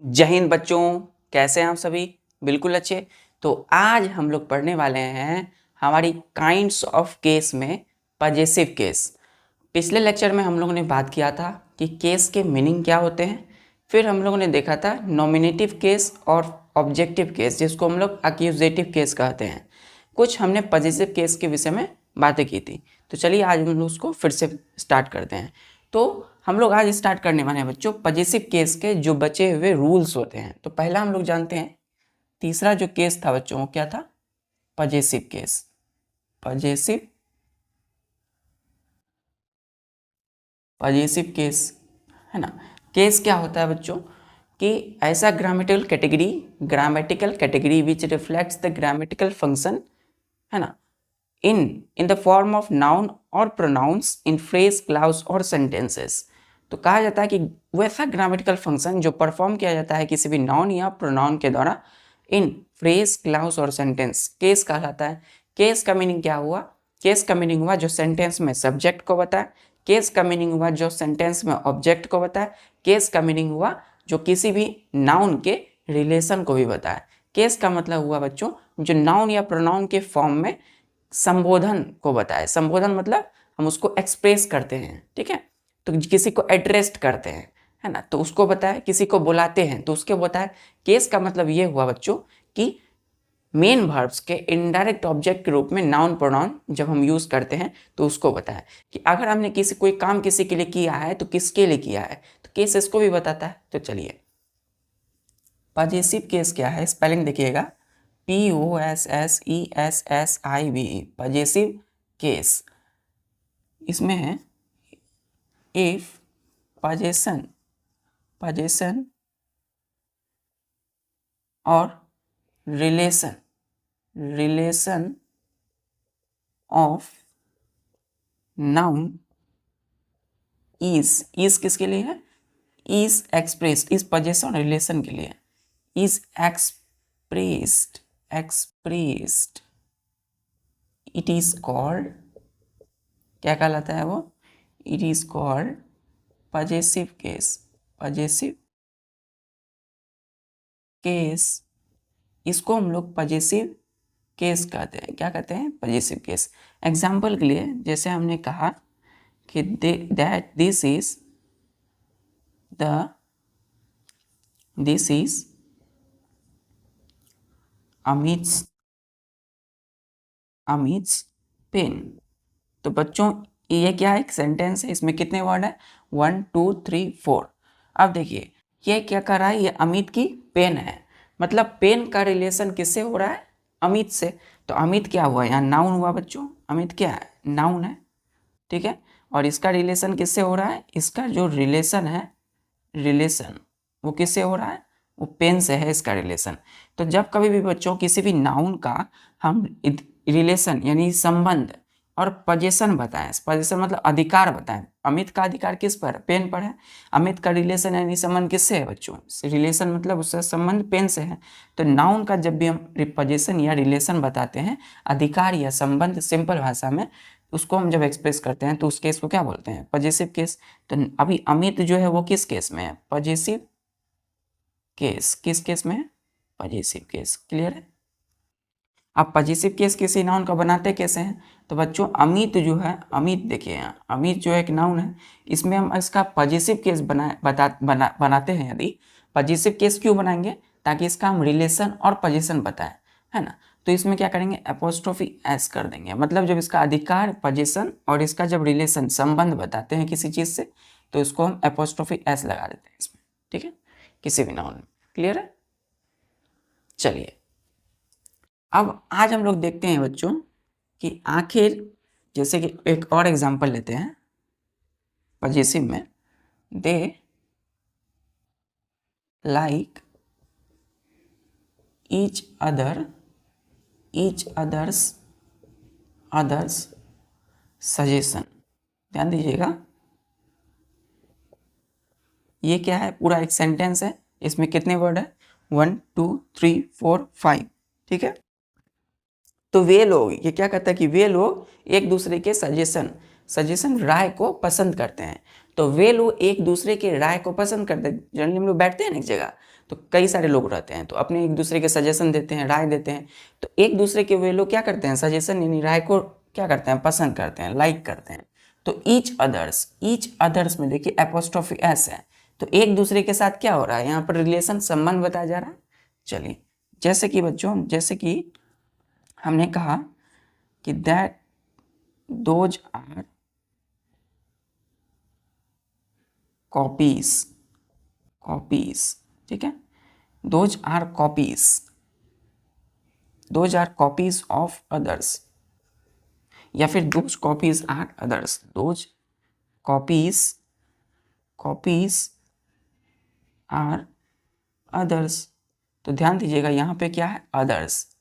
जय हिंद बच्चों, कैसे हैं आप सभी? बिल्कुल अच्छे। तो आज हम लोग पढ़ने वाले हैं हमारी काइंड्स ऑफ केस में पजेसिव केस। पिछले लेक्चर में हम लोगों ने बात किया था कि केस के मीनिंग क्या होते हैं। फिर हम लोगों ने देखा था नॉमिनेटिव केस और ऑब्जेक्टिव केस, जिसको हम लोग एक्यूजेटिव केस कहते हैं। कुछ हमने पजेसिव केस के विषय में बातें की थी। तो चलिए आज हम लोग उसको फिर से स्टार्ट करते हैं। तो हम लोग आज स्टार्ट करने वाले हैं बच्चों पजेसिव केस के जो बचे हुए रूल्स होते हैं। तो पहला हम लोग जानते हैं, तीसरा जो केस था बच्चों वो क्या था? Possessive case. Possessive possessive case है ना। केस क्या होता है बच्चों कि ऐसा grammatical category which reflects the grammatical function, है ना, in the form of noun और प्रोनाउंस इन फ्रेज, क्लाउज और सेंटेंसेस। तो कहा जाता है कि वैसा ग्रामेटिकल फंक्शन जो परफॉर्म किया जाता है किसी भी नाउन या प्रोनाउन के द्वारा इन फ्रेज, क्लाउज और सेंटेंस, केस कहलाता है। केस का मीनिंग क्या हुआ? केस का मीनिंग हुआ जो सेंटेंस में सब्जेक्ट को बताए। केस का मीनिंग हुआ जो सेंटेंस में ऑब्जेक्ट को बताए। केस का मीनिंग हुआ जो किसी भी नाउन के रिलेशन को भी बताए। केस का मतलब हुआ बच्चों जो नाउन या प्रोनाउन के फॉर्म में संबोधन को बताए। संबोधन मतलब हम उसको एक्सप्रेस करते हैं, ठीक है। तो किसी को एड्रेस करते हैं, है ना, तो उसको बताए। किसी को बुलाते हैं तो उसके बताए। केस का मतलब ये हुआ बच्चों कि मेन वर्ब्स के इनडायरेक्ट ऑब्जेक्ट के रूप में नाउन प्रोनाउन जब हम यूज करते हैं तो उसको बताए कि अगर हमने कोई काम किसी के लिए किया है तो किसके लिए किया है, तो केस इसको भी बताता है। तो चलिए पजेसिव केस क्या है, स्पेलिंग देखिएगा, POSSESSIV, पजेसिव केस। इसमें है इफ पजेशन और रिलेशन ऑफ नाउन इज किसके लिए है? इज एक्सप्रेस्ड, इस पजेशन और रिलेशन के लिए is expressed it is called, क्या कहलाता है वो? It is called possessive case. इसको हम लोग पजेसिव केस कहते हैं। क्या कहते हैं? Possessive case. एग्जाम्पल के लिए जैसे हमने कहा कि दैट दिस इज अमित्स पेन। तो बच्चों ये क्या है? एक सेंटेंस है, इसमें कितने वर्ड है? 1 2 3 4। अब देखिए ये क्या कर रहा है? ये अमित की पेन है, मतलब पेन का रिलेशन किससे हो रहा है? अमित से। तो अमित क्या हुआ? यहाँ नाउन हुआ बच्चों। अमित क्या है? नाउन है, ठीक है। और इसका रिलेशन किससे हो रहा है? इसका जो रिलेशन है, वो किससे हो रहा है? वो पेन से है इसका रिलेशन। तो जब कभी भी बच्चों किसी भी नाउन का हम रिलेशन यानी संबंध और पोजीशन बताएं, पोजीशन मतलब अधिकार बताएं। अमित का अधिकार किस पर? पेन पर है। अमित का रिलेशन यानी संबंध किससे है बच्चों? रिलेशन मतलब उसका संबंध पेन से है। तो नाउन का जब भी हम पोजीशन या रिलेशन बताते हैं, अधिकार या संबंध, सिंपल भाषा में उसको हम जब एक्सप्रेस करते हैं तो उस केस को क्या बोलते हैं? Possessive case. तो अभी अमित जो है वो किस केस में है? Possessive case. किस केस में है? Possessive case. क्लियर है? अब पजेसिव केस किसी नाउन का बनाते कैसे हैं? तो बच्चों अमित जो है, अमित देखिए यहाँ, अमित जो है एक नाउन है, इसमें हम इसका पजेसिव केस बनाते हैं। यदि पजेसिव केस क्यों बनाएंगे? ताकि इसका हम रिलेशन और पोजीशन बताएं, है ना। तो इसमें क्या करेंगे? एपोस्ट्रोफी एस कर देंगे। मतलब जब इसका अधिकार, पोजीशन और इसका जब रिलेशन, संबंध बताते हैं किसी चीज़ से, तो इसको हम एपोस्ट्रोफी एस लगा देते हैं इसमें, ठीक है, किसी भी नाउन में। क्लियर है? चलिए अब आज हम लोग देखते हैं बच्चों कि आखिर, जैसे कि एक और एग्जांपल लेते हैं पजेसिव में, they like each others suggestion. ध्यान दीजिएगा, ये क्या है? पूरा एक सेंटेंस है, इसमें कितने वर्ड है? 1 2 3 4 5, ठीक है। तो वे लोग, ये क्या कहता है कि वे लोग एक दूसरे के सजेशन राय को पसंद करते हैं। तो वे लोग एक दूसरे के राय को पसंद करते हैं। जनरली हम लोग बैठते हैं ना एक जगह, तो कई सारे लोग रहते हैं, तो अपने एक दूसरे के सजेशन देते हैं, राय देते हैं। तो एक दूसरे के वे लोग क्या करते हैं, सजेशन यानी राय को क्या करते हैं, पसंद करते हैं, लाइक करते हैं। तो ईच अदर्स में देखिए एपोस्ट्रोफी एस है, तो एक दूसरे के साथ क्या हो रहा है, यहाँ पर रिलेशन, संबंध बताया जा रहा है। चलिए, जैसे कि बच्चों, जैसे कि हमने कहा कि दैट दोज आर कॉपीज, ठीक है, those are copies of others, या फिर those copies are others, those copies are others. तो ध्यान दीजिएगा यहाँ पे क्या है, अदर्स।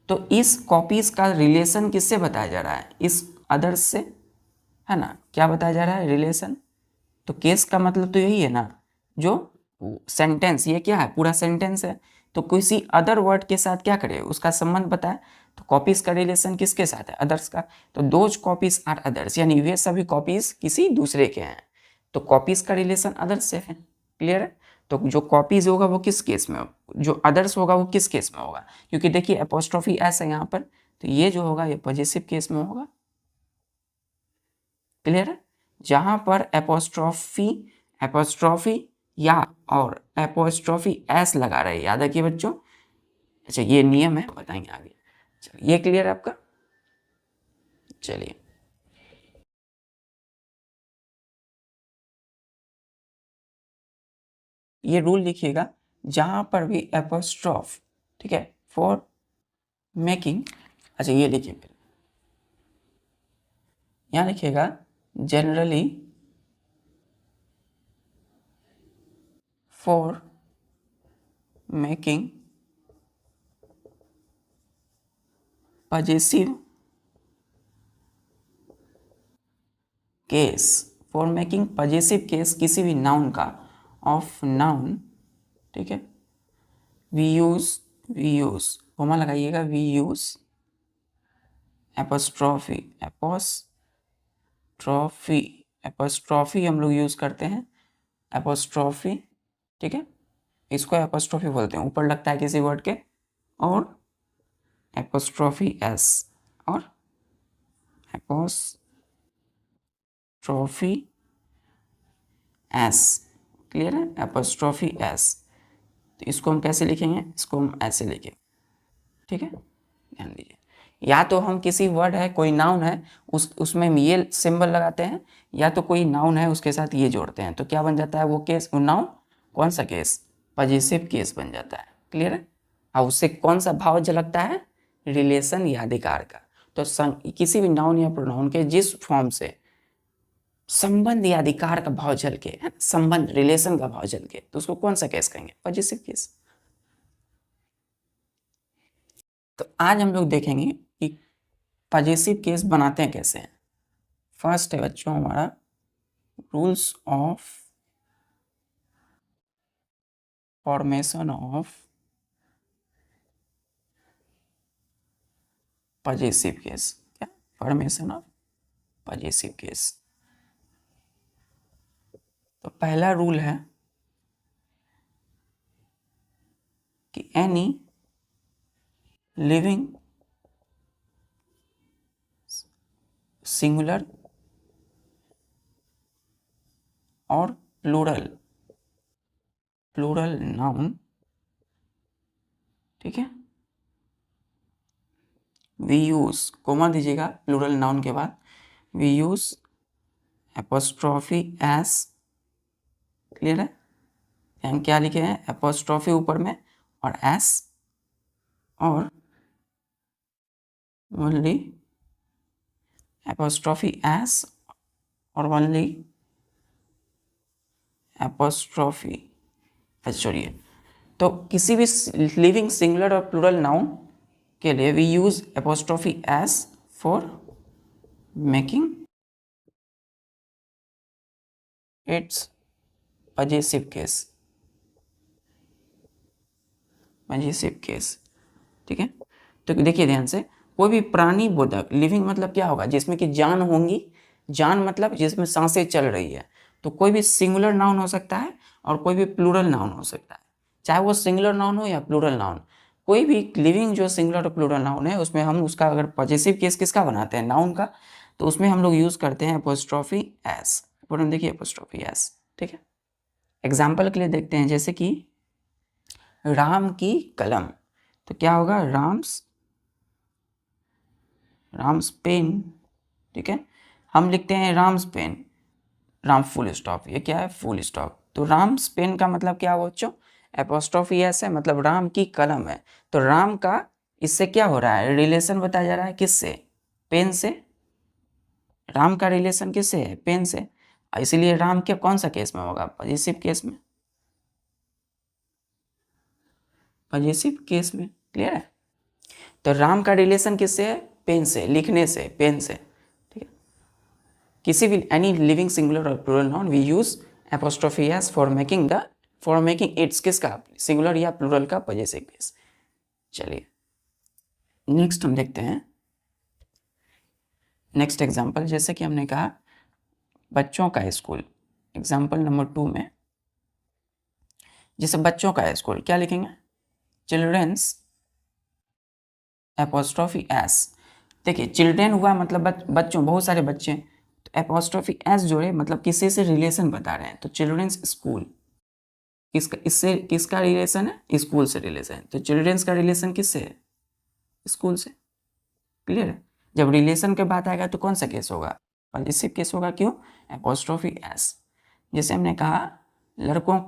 तो इस कॉपीज का रिलेशन किससे बताया जा रहा है, इस अदर्स से, है ना। क्या बताया जा रहा है, रिलेशन। तो केस का मतलब तो यही है ना, जो सेंटेंस, ये क्या है, पूरा सेंटेंस है, तो किसी अदर वर्ड के साथ क्या करे, उसका संबंध बताए। तो कॉपीज का रिलेशन किसके साथ है, अदर्स का। तो दोज कॉपीज आर अदर्स, यानी वे सभी कॉपीज किसी दूसरे के हैं। तो कॉपीज का रिलेशन अदर्स से है, क्लियर है। तो जो कॉपीज होगा वो किस केस में, जो अदर्स होगा वो किस केस में होगा, क्योंकि देखिए एपोस्ट्रोफी एस है यहाँ पर, तो ये जो होगा ये पॉजिटिव केस में होगा, क्लियर है। जहां पर एपोस्ट्रोफी या और एपोस्ट्रोफी एस लगा रहे हैं, याद रखिए बच्चों। अच्छा, ये नियम है, बताएंगे आगे। चलिए, ये क्लियर है आपका। चलिए, ये रूल लिखिएगा, जहां पर भी एपोस्ट्रोफ, ठीक है, फॉर मेकिंग, अच्छा ये लिखिए, फिर यहां लिखिएगा generally for making possessive case, for making possessive case किसी भी नाउन का, ऑफ नाउन, ठीक है, वी यूज कोमा लगाइएगा, वी यूज एपोस्ट्रॉफी हम लोग यूज करते हैं, एपोस्ट्रॉफी, ठीक है, इसको एपोस्ट्रॉफी बोलते हैं, ऊपर लगता है किसी वर्ड के, और एपोस्ट्रॉफी एस, और एपोस्ट्रॉफी एस, क्लियर है, एपोस्ट्रॉफी एस। तो इसको हम कैसे लिखेंगे, इसको हम ऐसे लिखेंगे, ठीक है, ध्यान दीजिए। या तो हम किसी वर्ड है, कोई नाउन है, उसमें हम ये सिंबल लगाते हैं, या तो कोई नाउन है उसके साथ ये जोड़ते हैं, तो क्या बन जाता है वो केस, वो नाउन कौन सा केस, पजेसिव केस बन जाता है, क्लियर है। और उससे कौन सा भाव झलकता है, रिलेशन या अधिकार का। तो किसी भी नाउन या प्रोनाउन के जिस फॉर्म से संबंध या अधिकार का भाव झलके, संबंध, रिलेशन का भाव झलके, तो उसको कौन सा केस कहेंगे, पजेसिव केस। तो आज हम लोग देखेंगे कि पजेसिव केस बनाते हैं कैसे। फर्स्ट है बच्चों हमारा rules of formation of possessive case. क्या, फॉर्मेशन ऑफ पजेसिव केस। तो पहला रूल है कि एनी लिविंग सिंगुलर और प्लूरल नाउन, ठीक है, वी यूज, कोमा दीजिएगा प्लूरल नाउन के बाद, we use apostrophe S, clear है। हम क्या लिखे हैं, एपोस्ट्रॉफी ऊपर में और एस, और ओनली एपोस्ट्रॉफी एस और ओनली एपोस्ट्रॉफी, छोड़िए। तो किसी भी लिविंग सिंगुलर और प्लूरल नाउन के लिए we use apostrophe S for making its possessive case, ठीक है। तो देखिए ध्यान से, कोई भी प्राणी बोधक, लिविंग मतलब क्या होगा, जिसमें कि जान होंगी, जान मतलब जिसमें सांसें चल रही है। तो कोई भी सिंगुलर नाउन हो सकता है और कोई भी प्लूरल नाउन हो सकता है। चाहे वो सिंगुलर नाउन हो या प्लूरल नाउन, कोई भी लिविंग जो सिंगुलर और प्लूरल नाउन है उसमें हम उसका अगर पॉजिटिव केस किसका बनाते हैं, नाउन का, तो उसमें हम लोग यूज़ करते हैं एपोस्ट्रोफी एस। बोलो देखिए एपोस्ट्रोफी एस, ठीक है। एग्जाम्पल के लिए देखते हैं, जैसे कि राम की कलम, तो क्या होगा, राम्स पेन, ठीक है। हम लिखते हैं Ram's pen, Ram full stop, ये क्या है, फुल स्टॉप। तो राम्स पेन का मतलब क्या हुआ बच्चों, एपोस्ट्रोफी एस है, मतलब राम की कलम है। तो राम का इससे क्या हो रहा है, रिलेशन बताया जा रहा है, किससे, पेन से। राम का रिलेशन किससे है, पेन से। इसीलिए राम के कौन सा केस में होगा, पॉजिटिव केस में, पॉजिटिव केस में, क्लियर है। तो राम का रिलेशन किससे है, पेन से, लिखने से, पेन से, ठीक है। किसी भी एनी लिविंग सिंगुलर और plural noun we use apostrophe S for making its किसका, सिंगुलर या प्लूरल का पॉजिटिव केस। चलिए नेक्स्ट हम देखते हैं, नेक्स्ट एग्जांपल, जैसे कि हमने कहा बच्चों का स्कूल, एग्जांपल नंबर 2 में, जैसे बच्चों का स्कूल क्या लिखेंगे, चिल्ड्रेंस एपोस्ट्रोफी एस। देखिए चिल्ड्रेन हुआ मतलब बच्चों, बहुत सारे बच्चे, तो एपोस्ट्रोफी एस जोड़े मतलब किसी से रिलेशन बता रहे हैं। तो चिल्ड्रेंस स्कूल, किसका, इससे किसका रिलेशन है, स्कूल से रिलेशन है। तो चिल्ड्रेंस का रिलेशन किससे है, स्कूल से, क्लियर है। जब रिलेशन के बात आएगा तो कौन सा केस होगा, पॉजिटिव केस होगा, क्यों, एपोस्ट्रोफी एस। जैसे हमने कहा लड़कों,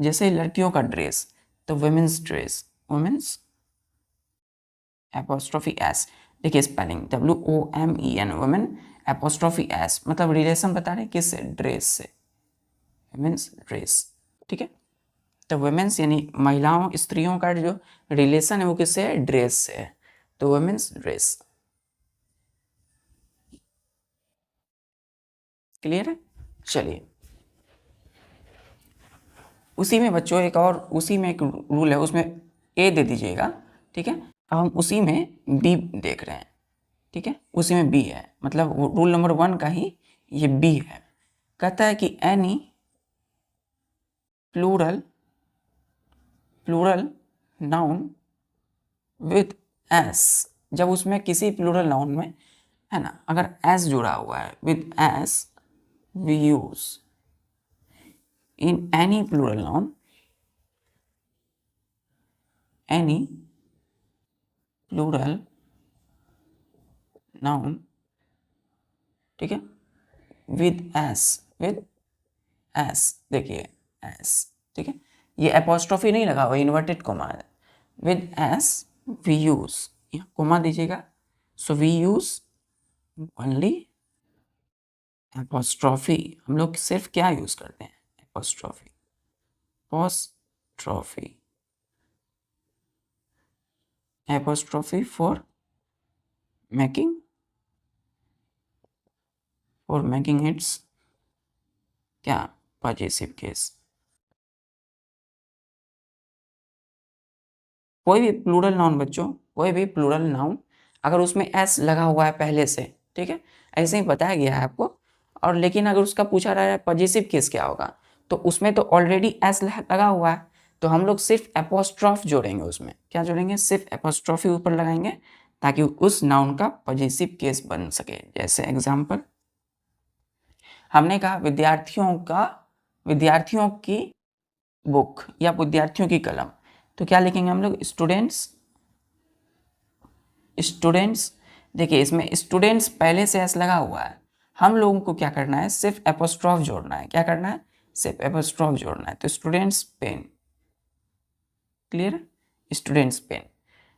जैसे लड़कियों का ड्रेस, तो women's dress, women's apostrophe S. देखिए spelling WOMEN, women apostrophe S, मतलब रिलेशन बता रहे हैं किससे, ड्रेस से, वुमेन्स ड्रेस, ठीक है। तो वुमेन्स यानी महिलाओं, स्त्रियों का जो रिलेशन है वो किससे है, ड्रेस से है। तो वुमेन्स ड्रेस, क्लियर है। चलिए उसी में बच्चों एक और, उसी में एक रूल है, उसमें ए दे दीजिएगा, ठीक है। अब हम उसी में बी देख रहे हैं, ठीक है, उसी में बी है, मतलब रूल नंबर 1 का ही ये बी है। कहता है कि any plural noun with S, जब उसमें किसी प्लूरल नाउन में, है ना, अगर एस जुड़ा हुआ है, with S we use in any plural noun, any plural noun, ठीक है, विद एस, देखिए एस, ठीक है, ये एपोस्ट्रोफी नहीं लगा हुआ, इन्वर्टेड कोमा है, with S we use, comma दीजिएगा, so we use only apostrophe, हम लोग सिर्फ क्या यूज करते हैं, apostrophe, apostrophe for making its क्या, पॉजिटिव केस। कोई भी प्लूरल नाउन बच्चों, कोई भी प्लूरल नाउन अगर उसमें एस लगा हुआ है पहले से, ठीक है, ऐसे ही बताया गया है आपको, और लेकिन अगर उसका पूछा रहा है पॉजिटिव केस क्या होगा, तो उसमें तो ऑलरेडी एस लगा हुआ है, तो हम लोग सिर्फ एपोस्ट्रॉफ जोड़ेंगे, उसमें क्या जोड़ेंगे, सिर्फ एपोस्ट्रॉफी ऊपर लगाएंगे, ताकि उस नाउन का पॉजिटिव केस बन सके। जैसे एग्जाम्पल हमने कहा विद्यार्थियों की बुक या विद्यार्थियों की कलम, तो क्या लिखेंगे हम लोग, स्टूडेंट्स। देखिए इसमें स्टूडेंट्स पहले से एस लगा हुआ है, हम लोगों को क्या करना है, सिर्फ एपोस्ट्रॉफ जोड़ना है, क्या करना है, सिर्फ एपोस्ट्रॉफ जोड़ना है। तो students pen, clear, students pen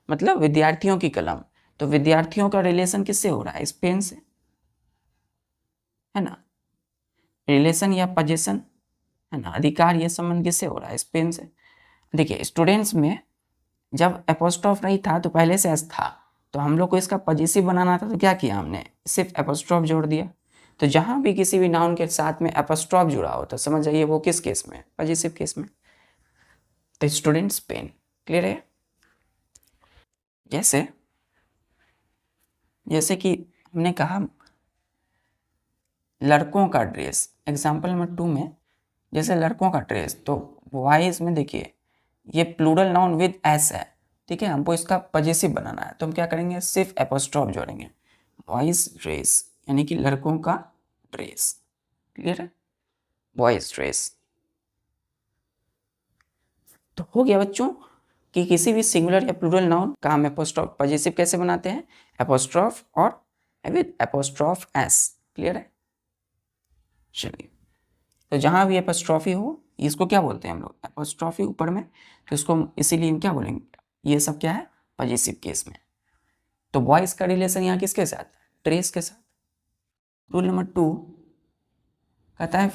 मतलब विद्यार्थियों की कलम। तो विद्यार्थियों का रिलेशन किससे हो रहा है, इस पेन से, है ना, रिलेशन या पोजीशन, है ना, अधिकार, ये संबंध किससे हो रहा है, इस पेन से। देखिए स्टूडेंट्स में जब एपोस्ट्रॉफ नहीं था तो पहले से एस था, तो हम लोग को इसका पॉजिटिव बनाना था, तो क्या किया हमने, सिर्फ एपोस्ट्रॉफ जोड़ दिया। तो जहां भी किसी भी नाउन के साथ में एपोस्ट्रॉफ जुड़ा हो तो समझ जाइए वो किस केस में, पॉजिटिव केस में। तो स्टूडेंट्स पेन, क्लियर है। जैसे जैसे कि हमने कहा लड़कों का ड्रेस, एग्जाम्पल नंबर 2 में, जैसे लड़कों का ड्रेस, तो बॉयज में देखिए ये प्लूरल नाउन विद एस है, ठीक है, हमको इसका पजेसिव बनाना है, तो हम क्या करेंगे, सिर्फ एपोस्ट्रॉफ जोड़ेंगे, बॉयज ड्रेस यानी कि लड़कों का ड्रेस, क्लियर है, बॉयज ड्रेस। तो हो गया बच्चों कि किसी भी सिंगुलर या प्लूरल नाउन का हम एपोस्ट्रॉफ पजेसिव कैसे बनाते हैं, एपोस्ट्रॉफ और विद एपोस्ट्रॉफ एस, क्लियर है। चलिए, तो जहां भी एपोस्ट्रॉफी हो इसको क्या बोलते हैं हम लोग, एपोस्ट्रॉफी ऊपर में, तो इसको इसीलिए हम क्या बोलेंगे, ये सब क्या है, पजेसिव केस में। तो बॉयज का रिलेशन यहाँ किसके साथ, ड्रेस के साथ। रूल नंबर 2 कहता है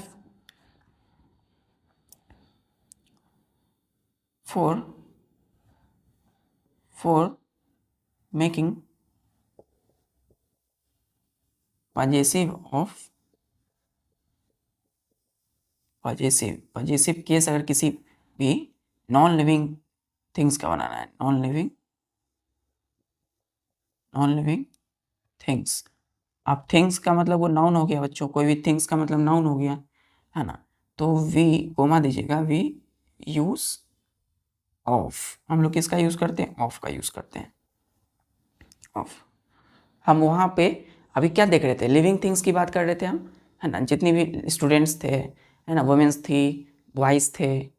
for making possessive केस अगर किसी भी नॉन लिविंग थिंग्स का बनाना है, नॉन लिविंग थिंग्स। अब थिंग्स का मतलब वो नाउन हो गया बच्चों, कोई भी थिंग्स का मतलब नाउन हो गया है ना, तो वी कोमा दीजिएगा, वी यूज ऑफ, हम लोग किसका यूज करते हैं, ऑफ का यूज करते हैं, ऑफ। हम वहाँ पे अभी क्या देख रहे थे, लिविंग थिंग्स की बात कर रहे थे हम, है ना, जितनी भी स्टूडेंट्स थे, है ना, वुमेन्स थी, बॉयज़ थे,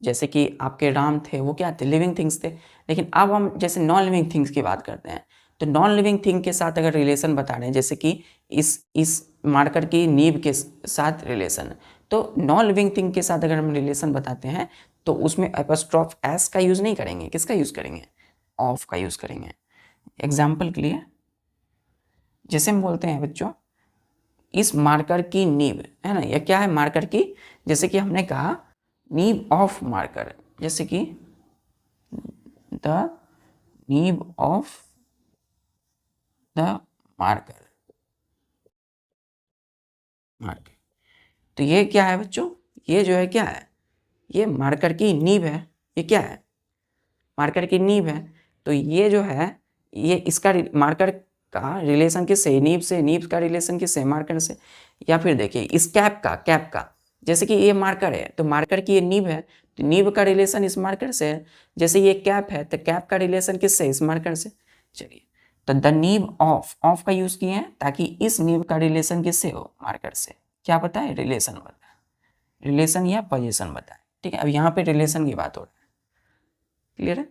जैसे कि आपके राम थे, वो क्या थे, लिविंग थिंग्स थे। लेकिन अब हम जैसे नॉन लिविंग थिंग्स की बात करते हैं, तो नॉन लिविंग थिंग के साथ अगर रिलेशन बता रहे हैं, जैसे कि इस मार्कर की नींव के साथ रिलेशन, तो नॉन लिविंग थिंग के साथ अगर हम रिलेशन बताते हैं तो उसमें एपोस्ट्रोफ एस का यूज़ नहीं करेंगे, किसका यूज़ करेंगे, ऑफ का यूज़ करेंगे। एग्जाम्पल के लिए जैसे हम बोलते हैं बच्चों, इस मार्कर की नींव, है ना, यह क्या है, मार्कर की, जैसे कि हमने कहा नींव ऑफ मार्कर, जैसे कि द नींव ऑफ द मार्कर, तो ये क्या है बच्चों, ये जो है क्या है, ये मार्कर की नींव है, ये क्या है, मार्कर की नींव है। तो ये जो है, ये इसका मार्कर का रिलेशन किससे, नींव से, नींव का रिलेशन किससे, मार्कर से। या फिर देखिए इस कैप का जैसे कि ये मार्कर है तो मार्कर की ये नींव है, तो नींव का रिलेशन इस मार्कर से है। जैसे ये कैप है तो कैप का रिलेशन किससे, इस मार्कर से। चलिए, तो द नींव ऑफ का यूज किए हैं ताकि इस नींव का रिलेशन किससे हो, मार्कर से। क्या बताए, रिलेशन बताए, रिलेशन या पोजीशन बताए, ठीक है। अब यहाँ पे रिलेशन की बात हो रहा है, क्लियर है।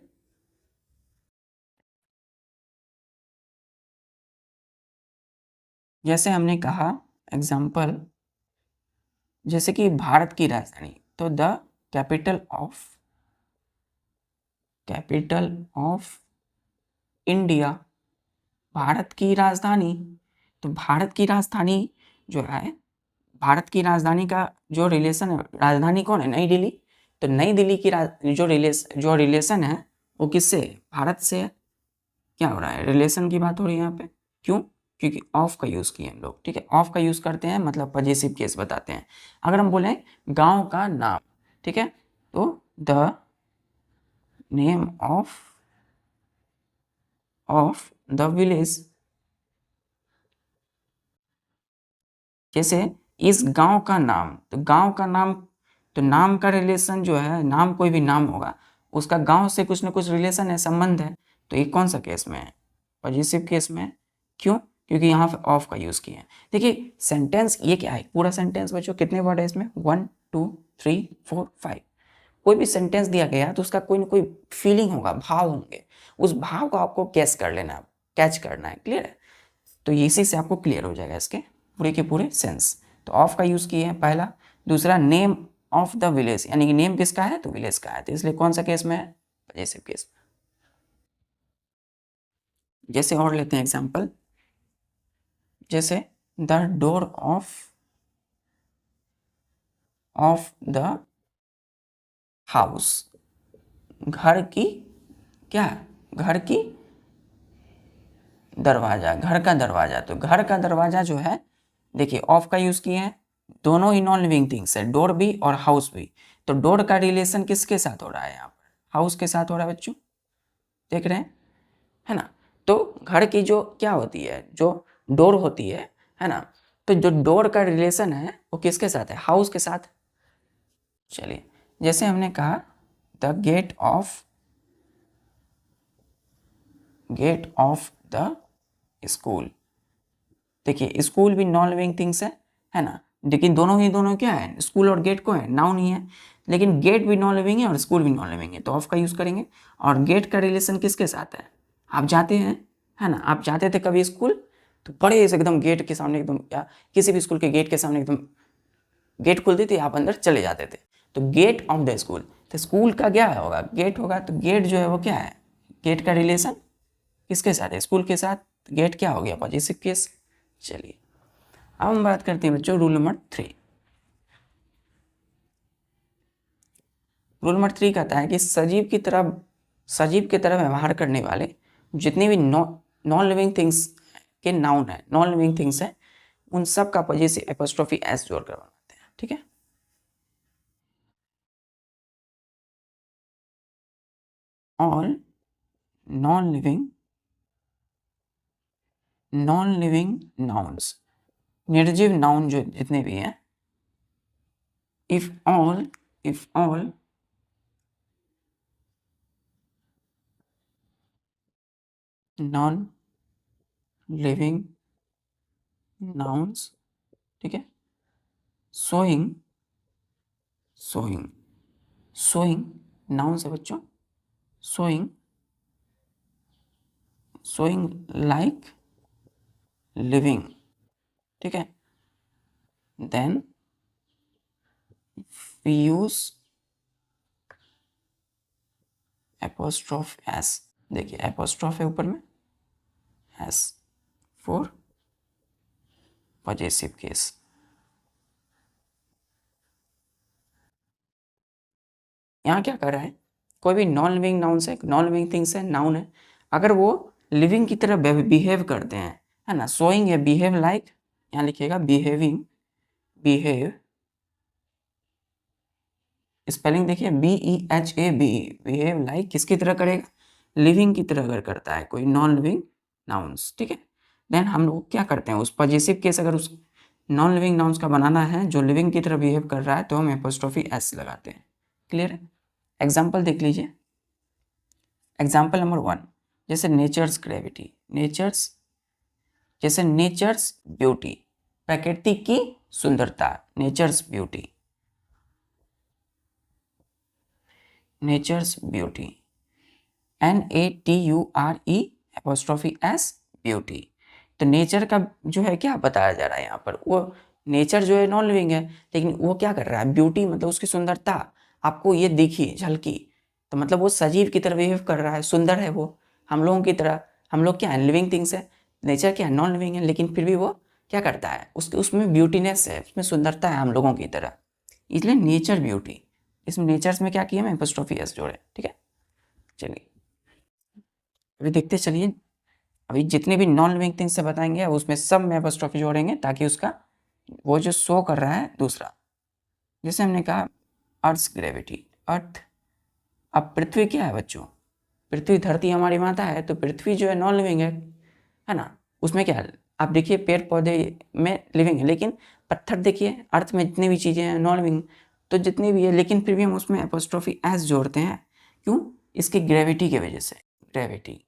जैसे हमने कहा एग्जाम्पल, जैसे कि भारत की राजधानी, तो the capital of India, Bharat की राजधानी। तो भारत की राजधानी जो है, भारत की राजधानी का जो रिलेशन है, राजधानी कौन है, नई दिल्ली। तो नई दिल्ली की जो रिलेशन है वो किससे है, भारत से है। क्या हो रहा है, रिलेशन की बात हो रही है यहाँ पे, क्यों, क्योंकि ऑफ का यूज़ किए हम लोग, ठीक है। ऑफ का यूज़ करते हैं मतलब पजेसिव केस बताते हैं। अगर हम बोलें गांव का नाम, ठीक है, तो the name of the village, जैसे इस गांव का नाम, तो गांव का नाम, तो नाम का रिलेशन जो है, नाम कोई भी नाम होगा उसका गांव से कुछ ना कुछ रिलेशन है, संबंध है। तो ये कौन सा केस में है, पॉजिटिव केस में। क्यों, क्योंकि यहाँ पे ऑफ का यूज़ किया है। देखिए सेंटेंस ये क्या है, पूरा सेंटेंस बच्चों कितने वर्ड है इसमें, 1 2 3 4 5। कोई भी सेंटेंस दिया गया तो उसका कोई ना कोई फीलिंग होगा, भाव होंगे, उस भाव को आपको कैच कर लेना है, कैच करना है, क्लियर है। तो इसी से आपको क्लियर हो जाएगा इसके पूरे के पूरे सेंस। तो ऑफ का यूज़ किए हैं पहला। दूसरा नेम ऑफ द विलेज, यानी कि नेम किसका है, तो विलेज का है, तो इसलिए कौन सा केस में है, पजेसिव केस। जैसे और लेते हैं एग्जांपल, जैसे the door of the house, घर की क्या, घर की दरवाजा, घर का दरवाजा। तो घर का दरवाजा जो है, देखिए ऑफ का यूज किए हैं, दोनों ही नॉन लिविंग थिंग्स है, डोर भी और हाउस भी। तो डोर का रिलेशन किसके साथ हो रहा है यहाँ पर, हाउस के साथ हो रहा है बच्चों, देख रहे हैं, है ना। तो घर की जो क्या होती है, जो डोर होती है ना, तो जो डोर का रिलेशन है वो किसके साथ है, हाउस के साथ। चलिए, जैसे हमने कहा the gate of the school. देखिए स्कूल भी नॉन लिविंग थिंग्स है ना, लेकिन दोनों क्या है, स्कूल और गेट को है, नाउन ही है, लेकिन गेट भी नॉन लिविंग है और स्कूल भी नॉन लिविंग है, तो ऑफ का यूज करेंगे। और गेट का रिलेशन किसके साथ है, आप जाते हैं, है ना, आप जाते थे कभी स्कूल तो बड़े से एकदम गेट के सामने एकदम, या किसी भी स्कूल के गेट के सामने एकदम गेट खुलती थी, आप अंदर चले जाते थे, तो गेट ऑफ द स्कूल। तो स्कूल का क्या होगा, गेट होगा, तो गेट जो है वो क्या है, गेट का रिलेशन किसके साथ है, स्कूल के साथ, गेट क्या हो गया, पॉजिटिव केस। चलिए अब हम बात करते हैं बच्चों रूल नंबर 3। रूल नंबर 3 कहता है कि सजीव की तरह व्यवहार करने वाले जितने भी नॉन लिविंग थिंग्स के नाउन है, नॉन लिविंग थिंग्स है, उन सब का पॉजिटिव एपोस्ट्रोफी एस जोड़कर बनाते हैं, ठीक है। ऑल नॉन लिविंग नाउन्स, निर्जीव नाउन जो जितने भी हैं, if all non living nouns, ठीक है, सोइंग नाउन्स है बच्चों, सोइंग लाइक लिविंग, ठीक है, then we use apostrophe S. देखिए एपोस्ट्रोफ है ऊपर में, एस फॉर पॉजेसिव केस। यहाँ क्या कर रहा है, कोई भी नॉन लिविंग नाउन्स है, नॉन लिविंग थिंग्स है, नाउन है, अगर वो लिविंग की तरह बिहेव करते हैं, है ना, सोइंग या बिहेव लाइक, यहाँ लिखिएगा बिहेव, स्पेलिंग देखिए बिहेव लाइक, किसकी तरह करेगा, लिविंग की तरह अगर करता है कोई नॉन लिविंग नाउन्स, ठीक है, देन हम लोग क्या करते हैं, उस पॉजिटिव केस अगर उस नॉन लिविंग नाउन्स का बनाना है जो लिविंग की तरह बिहेव कर रहा है, तो हम एपोस्ट्रोफी एस लगाते हैं। क्लियर है। एग्जाम्पल देख लीजिए, एग्जाम्पल नंबर 1, जैसे नेचर्स ग्रेविटी, नेचर्स ब्यूटी, प्रकृति की सुंदरता, nature's beauty NATURE apostrophe S beauty. तो नेचर का जो है क्या बताया जा रहा है यहाँ पर, वो नेचर जो है नॉन लिविंग है, लेकिन वो क्या कर रहा है, ब्यूटी मतलब उसकी सुंदरता आपको ये दिखी झलकी, तो मतलब वो सजीव की तरह बिहेव कर रहा है, सुंदर है वो, हम लोगों की तरह, हम लोग क्या है, लिविंग थिंग्स है, नेचर क्या है, नॉन लिविंग है, लेकिन फिर भी वो क्या करता है, उसमें ब्यूटीनेस है, उसमें सुंदरता है हम लोगों की तरह, इसलिए नेचर ब्यूटी। इसमें नेचर्स में क्या किया, मैं एपोस्ट्रोफी एस जोड़े, ठीक है। चलिए अभी देखते चलिए, अभी जितने भी नॉन लिविंग थिंग्स से बताएंगे उसमें सब में एपोस्ट्रोफी जोड़ेंगे, ताकि उसका वो जो शो कर रहा है दूसरा। जैसे हमने कहा अर्थ ग्रेविटी, अर्थ, अब पृथ्वी क्या है बच्चों, पृथ्वी धरती हमारी माता है, तो पृथ्वी जो है नॉन लिविंग है ना, उसमें क्या है, आप देखिए पेड़ पौधे में लिविंग है, लेकिन पत्थर देखिए, अर्थ में जितनी भी चीज़ें हैं नॉन लिविंग, तो जितनी भी है, लेकिन फिर भी हम उसमें एपोस्ट्रोफी एस जोड़ते हैं, क्यों, इसकी ग्रेविटी की वजह से, ग्रेविटी,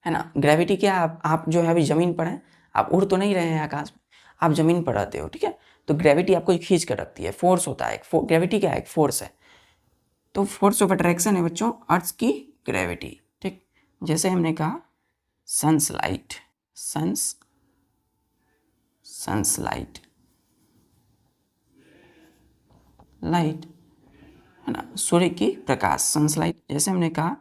है ना, ग्रेविटी क्या, आप जो है अभी ज़मीन पर हैं, आप उड़ तो नहीं रहे हैं आकाश में, आप ज़मीन पर रहते हो, ठीक है, तो ग्रेविटी आपको खींच कर रखती है, फोर्स होता है, ग्रेविटी क्या है, एक फोर्स है, तो फोर्स ऑफ अट्रैक्शन है बच्चों अर्थ की ग्रेविटी, ठीक। जैसे हमने कहा सनलाइट, सनलाइट लाइट, है ना, सूर्य की प्रकाश, सनलाइट। जैसे हमने कहा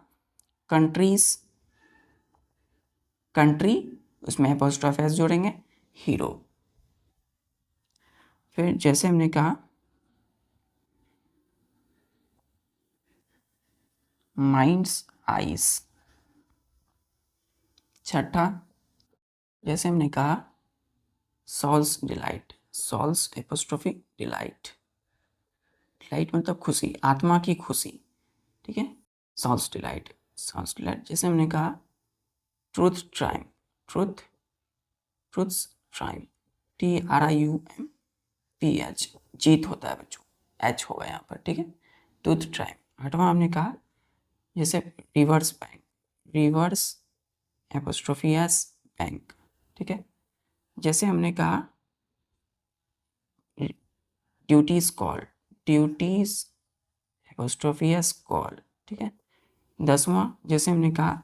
कंट्री, उसमें एपोस्ट्रोफ एस जोड़ेंगे, हीरो। फिर जैसे हमने कहा माइंड्स आइज, छठा, जैसे हमने कहा souls delight, souls apostrophe delight, delight मतलब खुशी, आत्मा की खुशी, ठीक है, सॉल्स डिलाइट। जैसे हमने कहा truth triumph, truths triumph, TRIUMPH, जीत होता है बच्चों, H होगा यहाँ पर, ठीक है। Tooth time. 8वां हमने कहा जैसे reverse bank, reverse apostrophe S bank, ठीक है। जैसे हमने कहा duties call, duties apostrophe S call, ठीक है। 10वां जैसे हमने कहा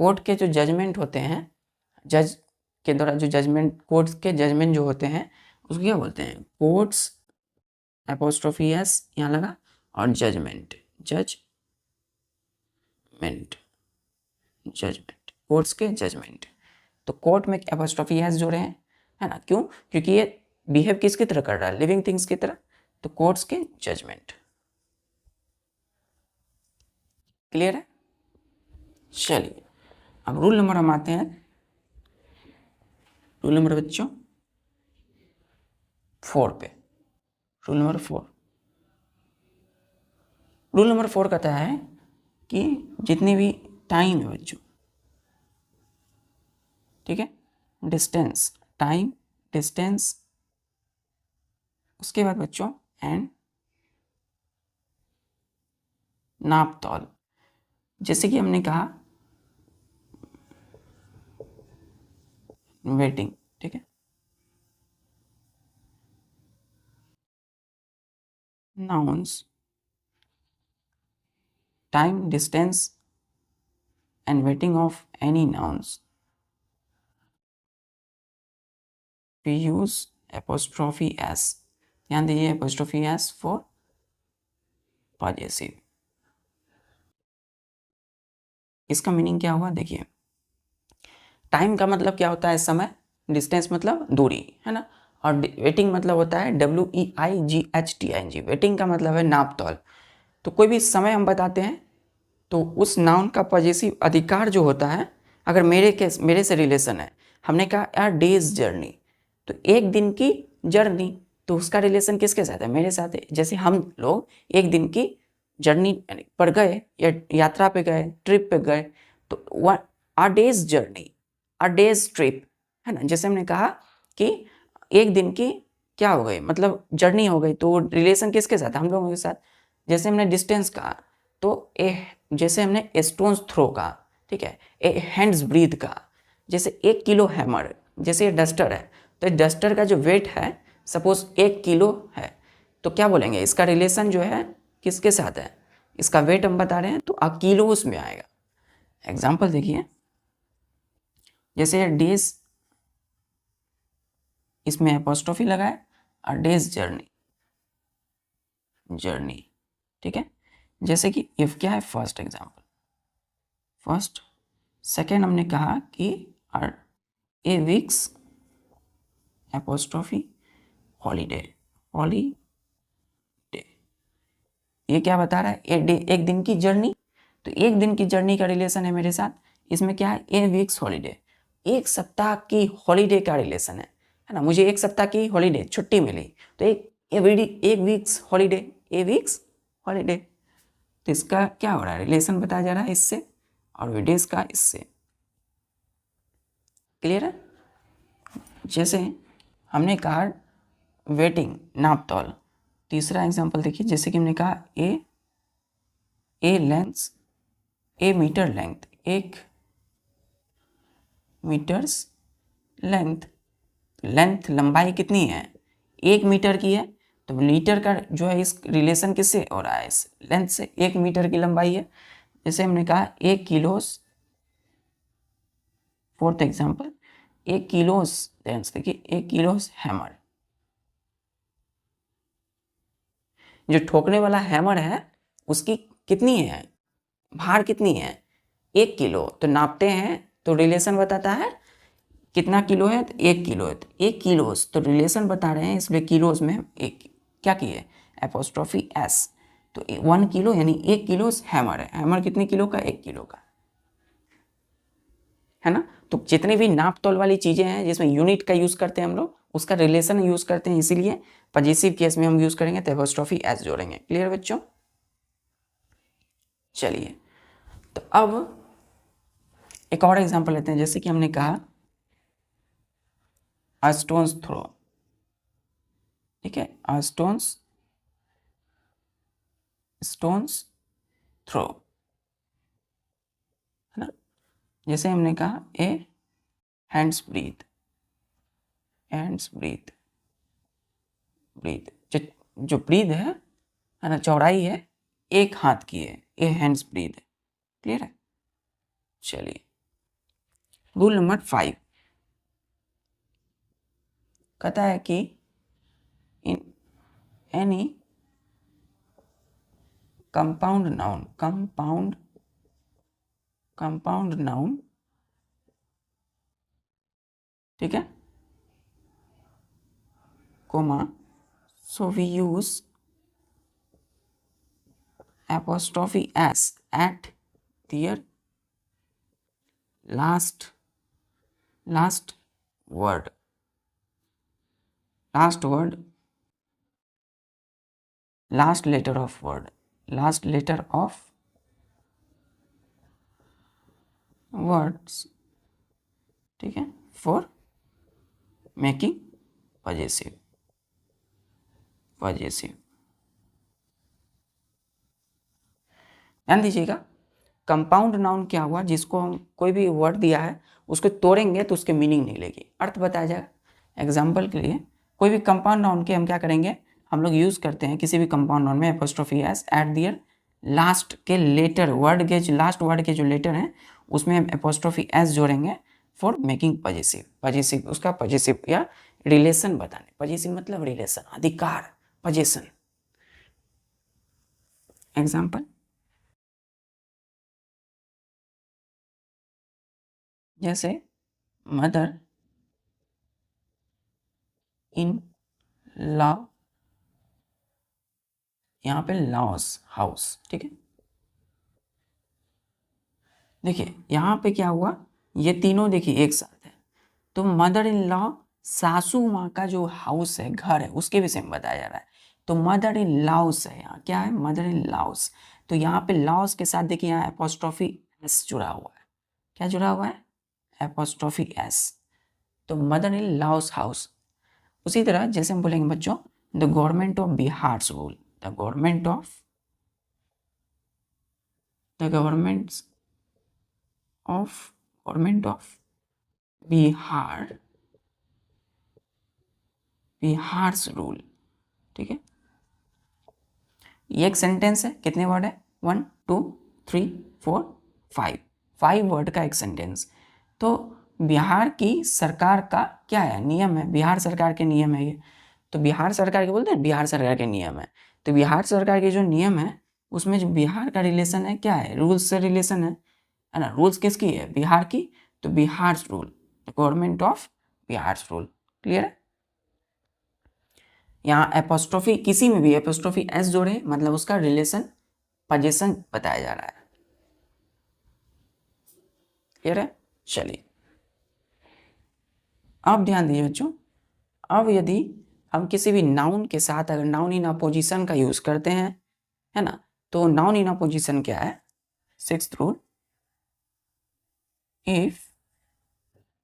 कोर्ट के जो जजमेंट होते हैं, जज के द्वारा जो जजमेंट, कोर्ट के जजमेंट जो होते हैं उसको क्या बोलते हैं, कोर्ट्स एपोस्ट्रोफी एस यहाँ लगा और जजमेंट, जजमेंट, जजमेंट, कोर्ट्स के जजमेंट। तो कोर्ट में एपोस्ट्रोफी एस जोड़े हैं, है ना, क्यों, क्योंकि ये बिहेव किसकी तरह कर रहा है, लिविंग थिंग्स की तरह, तो कोर्ट्स के जजमेंट। क्लियर है। चलिए अब रूल नंबर हम आते हैं, रूल नंबर बच्चों 4 पे। रूल नंबर 4, रूल नंबर 4 कहता है कि जितनी भी टाइम है बच्चों, ठीक है, डिस्टेंस, टाइम, डिस्टेंस, उसके बाद बच्चों एंड नाप तौल। जैसे कि हमने कहा वेटिंग, ठीक है, nouns, time, distance and weighting of any nouns, we use apostrophe s। ध्यान दीजिए apostrophe s for possessive। इसका मीनिंग क्या हुआ देखिए, टाइम का मतलब क्या होता है समय, डिस्टेंस मतलब दूरी, है ना, और वेटिंग मतलब होता है WEIGHTING, वेटिंग का मतलब है नाप तौल। तो कोई भी समय हम बताते हैं तो उस नाउन का पॉजेसिव अधिकार जो होता है, अगर मेरे से रिलेशन है, हमने कहा अ डेज जर्नी, तो एक दिन की जर्नी, तो उसका रिलेशन किसके साथ है, मेरे साथ है। जैसे हम लोग एक दिन की जर्नी पर गए या यात्रा पे गए, ट्रिप पे गए, तो अ डेज जर्नी, अ डेज ट्रिप, है ना। जैसे हमने कहा कि एक दिन की क्या हो गई, मतलब जर्नी हो गई, तो रिलेशन किसके साथ है, हम लोगों के साथ। जैसे हमने डिस्टेंस कहा तो जैसे हमने स्टोन्स थ्रो का, ठीक है, ए हैंड्स ब्रीथ का, जैसे 1 किलो हैमर, जैसे ये डस्टर है, तो डस्टर का जो वेट है सपोज 1 किलो है, तो क्या बोलेंगे, इसका रिलेशन जो है किसके साथ है, इसका वेट हम बता रहे हैं तो किलोस में आएगा। एग्जाम्पल देखिए, जैसे डेज, इसमें एपोस्ट्रोफी लगा है और डेज जर्नी, जर्नी, ठीक है। जैसे कि इफ क्या है फर्स्ट एग्जाम्पल, फर्स्ट, सेकेंड हमने कहा कि ए वीक्स एपोस्ट्रोफी हॉलीडे, हॉलीडे, ये क्या बता रहा है, एक दिन की जर्नी, तो एक दिन की जर्नी का रिलेशन है मेरे साथ। इसमें क्या है, ए वीक्स हॉलीडे, एक सप्ताह की हॉलीडे का रिलेशन है ना, मुझे एक सप्ताह की हॉलीडे छुट्टी मिली, तो एक वीक्स हॉलीडे, ए वीक्स हॉलीडे, तो इसका क्या हो रहा है, रिलेशन बताया जा रहा है इससे, और विडेज का इससे। क्लियर है। जैसे हमने कहा वेटिंग, नाप तौल। तीसरा एग्जांपल देखिए, जैसे कि हमने कहा a length, a metre length, 1 metres length, length लंबाई कितनी है, 1 मीटर की है, तो मीटर का जो है इस रिलेशन किससे हो रहा है, इस लेंथ से, 1 मीटर की लंबाई है। जैसे हमने कहा 1 किलोस, फोर्थ एग्जांपल 1 किलोस, देखिए 1 किलोस हैमर, जो ठोकने वाला हैमर है उसकी कितनी है, भार कितनी है, 1 किलो, तो नापते हैं तो रिलेशन बताता है कितना किलो है, तो 1 किलो है, तो 1 किलोस, तो रिलेशन बता रहे हैं इसलिए किलोस में एक क्या किए, एपोस्ट्रोफी एस, तो 1 किलो यानी 1 किलोस हैमर है, हैमर कितने किलो का, 1 किलो का, है ना। तो जितनी भी नाप तोल वाली चीजें हैं जिसमें यूनिट का यूज करते हैं हम लोग, उसका रिलेशन यूज करते हैं, इसीलिए पॉजिटिव केस में हम यूज करेंगे तो एपोस्ट्रोफी एस जोड़ेंगे। क्लियर बच्चों। चलिए तो अब एक और एग्जांपल लेते हैं, जैसे कि हमने कहा अ स्टोन्स थ्रो, ठीक है, अ स्टोन्स स्टोन्स थ्रो, है ना। जैसे हमने कहा a hand's breath, hand's breath, breath जो ब्रीथ है ना, चौड़ाई है एक हाथ की है, ए हैंड्स ब्रीथ है। क्लियर है। चलिए रूल नंबर 5 कहता है कि in any compound noun, compound noun, ठीक है, comma, so we use apostrophe s at their last word, last letter of word, last letter of words, ठीक है, for making possessive, ध्यान दीजिएगा। कंपाउंड नाउन क्या हुआ, जिसको हम कोई भी वर्ड दिया है उसको तोड़ेंगे तो उसके मीनिंग नहीं लेगी, अर्थ बताया जाएगा। एग्जाम्पल के लिए कोई भी कंपाउंड नाउन के हम क्या करेंगे, हम लोग यूज़ करते हैं किसी भी कंपाउंड नाउन में apostrophe S at their last के लेटर, वर्ड के लास्ट वर्ड के जो लेटर हैं उसमें हम एपोस्ट्रोफी एस जोड़ेंगे फॉर मेकिंग पजेसिव, उसका पजेसिव या रिलेशन बताने। पजेसिव मतलब रिलेशन, अधिकार, पजेशन। एग्जाम्पल जैसे मदर इन लॉ, यहाँ पे लॉस हाउस, ठीक है। देखिए यहाँ पे क्या हुआ, ये तीनों देखिए एक साथ है, तो मदर इन लॉ सासू माँ का जो हाउस है, घर है, उसके विषय में बताया जा रहा है। तो मदर इन लॉस है, यहाँ क्या है, मदर इन लॉस। तो यहाँ पे लॉस के साथ देखिए यहाँ एपोस्ट्रोफी एस जुड़ा हुआ है। क्या जुड़ा हुआ है, एपोस्ट्रोफी एस। तो मदर इन लॉस हाउस। उसी तरह जैसे हम बोलेंगे बच्चों, the government of Bihar rule, the government of Bihar, Bihar's rule, ठीक है। ये एक सेंटेंस है, कितने वर्ड है, 1 2 3 4 5 वर्ड का एक सेंटेंस। तो बिहार की सरकार का क्या है, नियम है, बिहार सरकार के नियम है ये। तो बिहार सरकार के बोलते हैं, बिहार सरकार के नियम है। तो बिहार सरकार के जो नियम है उसमें जो बिहार का रिलेशन है क्या है, रूल्स से रिलेशन है ना। रूल्स किसकी है, बिहार की। तो Bihar rule, government of Bihar rule. Clear है। यहाँ एपोस्ट्रोफी, किसी में भी एपोस्ट्रोफी एस जोड़े मतलब उसका रिलेशन पजेशन बताया जा रहा है। क्लियर है। चलिए अब ध्यान दीजिए बच्चों, अब यदि हम किसी भी नाउन के साथ अगर नाउन इन अपोजिशन का यूज करते हैं, है ना, तो नाउन इन अपोजिशन क्या है, 6th rule, if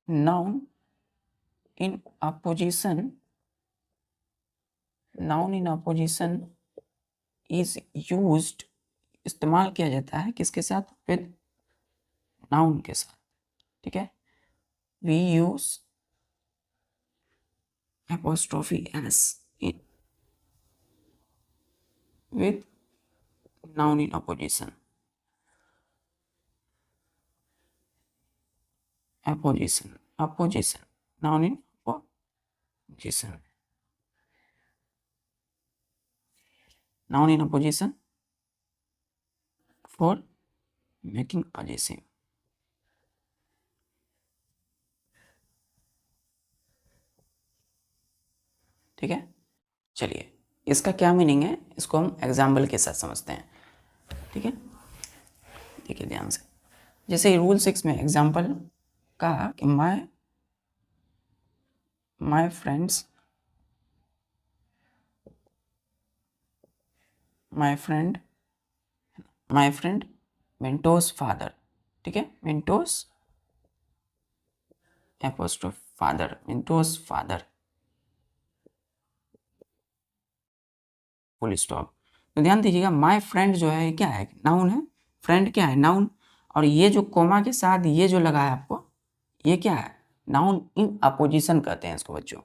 noun in opposition, noun in opposition is used, इस्तेमाल किया जाता है किसके साथ, विद नाउन के साथ, ठीक है। We use apostrophe s in with noun in opposition, opposition, noun in opposition, noun in opposition for making possessive, ठीक है। चलिए इसका क्या मीनिंग है, इसको हम एग्जाम्पल के साथ समझते हैं, ठीक है। देखिए ध्यान से, जैसे रूल 6 में एग्जाम्पल कहा कि माय फ्रेंड मिंटोस फादर, ठीक है, Mintu's apostrophe father, Mintu's father, full stop. तो ध्यान दीजिएगा माय फ्रेंड जो है क्या है, नाउन है, फ्रेंड क्या है, नाउन, और ये जो कोमा के साथ ये जो लगा है आपको, ये क्या है, नाउन इन अपोजिशन कहते हैं इसको बच्चों।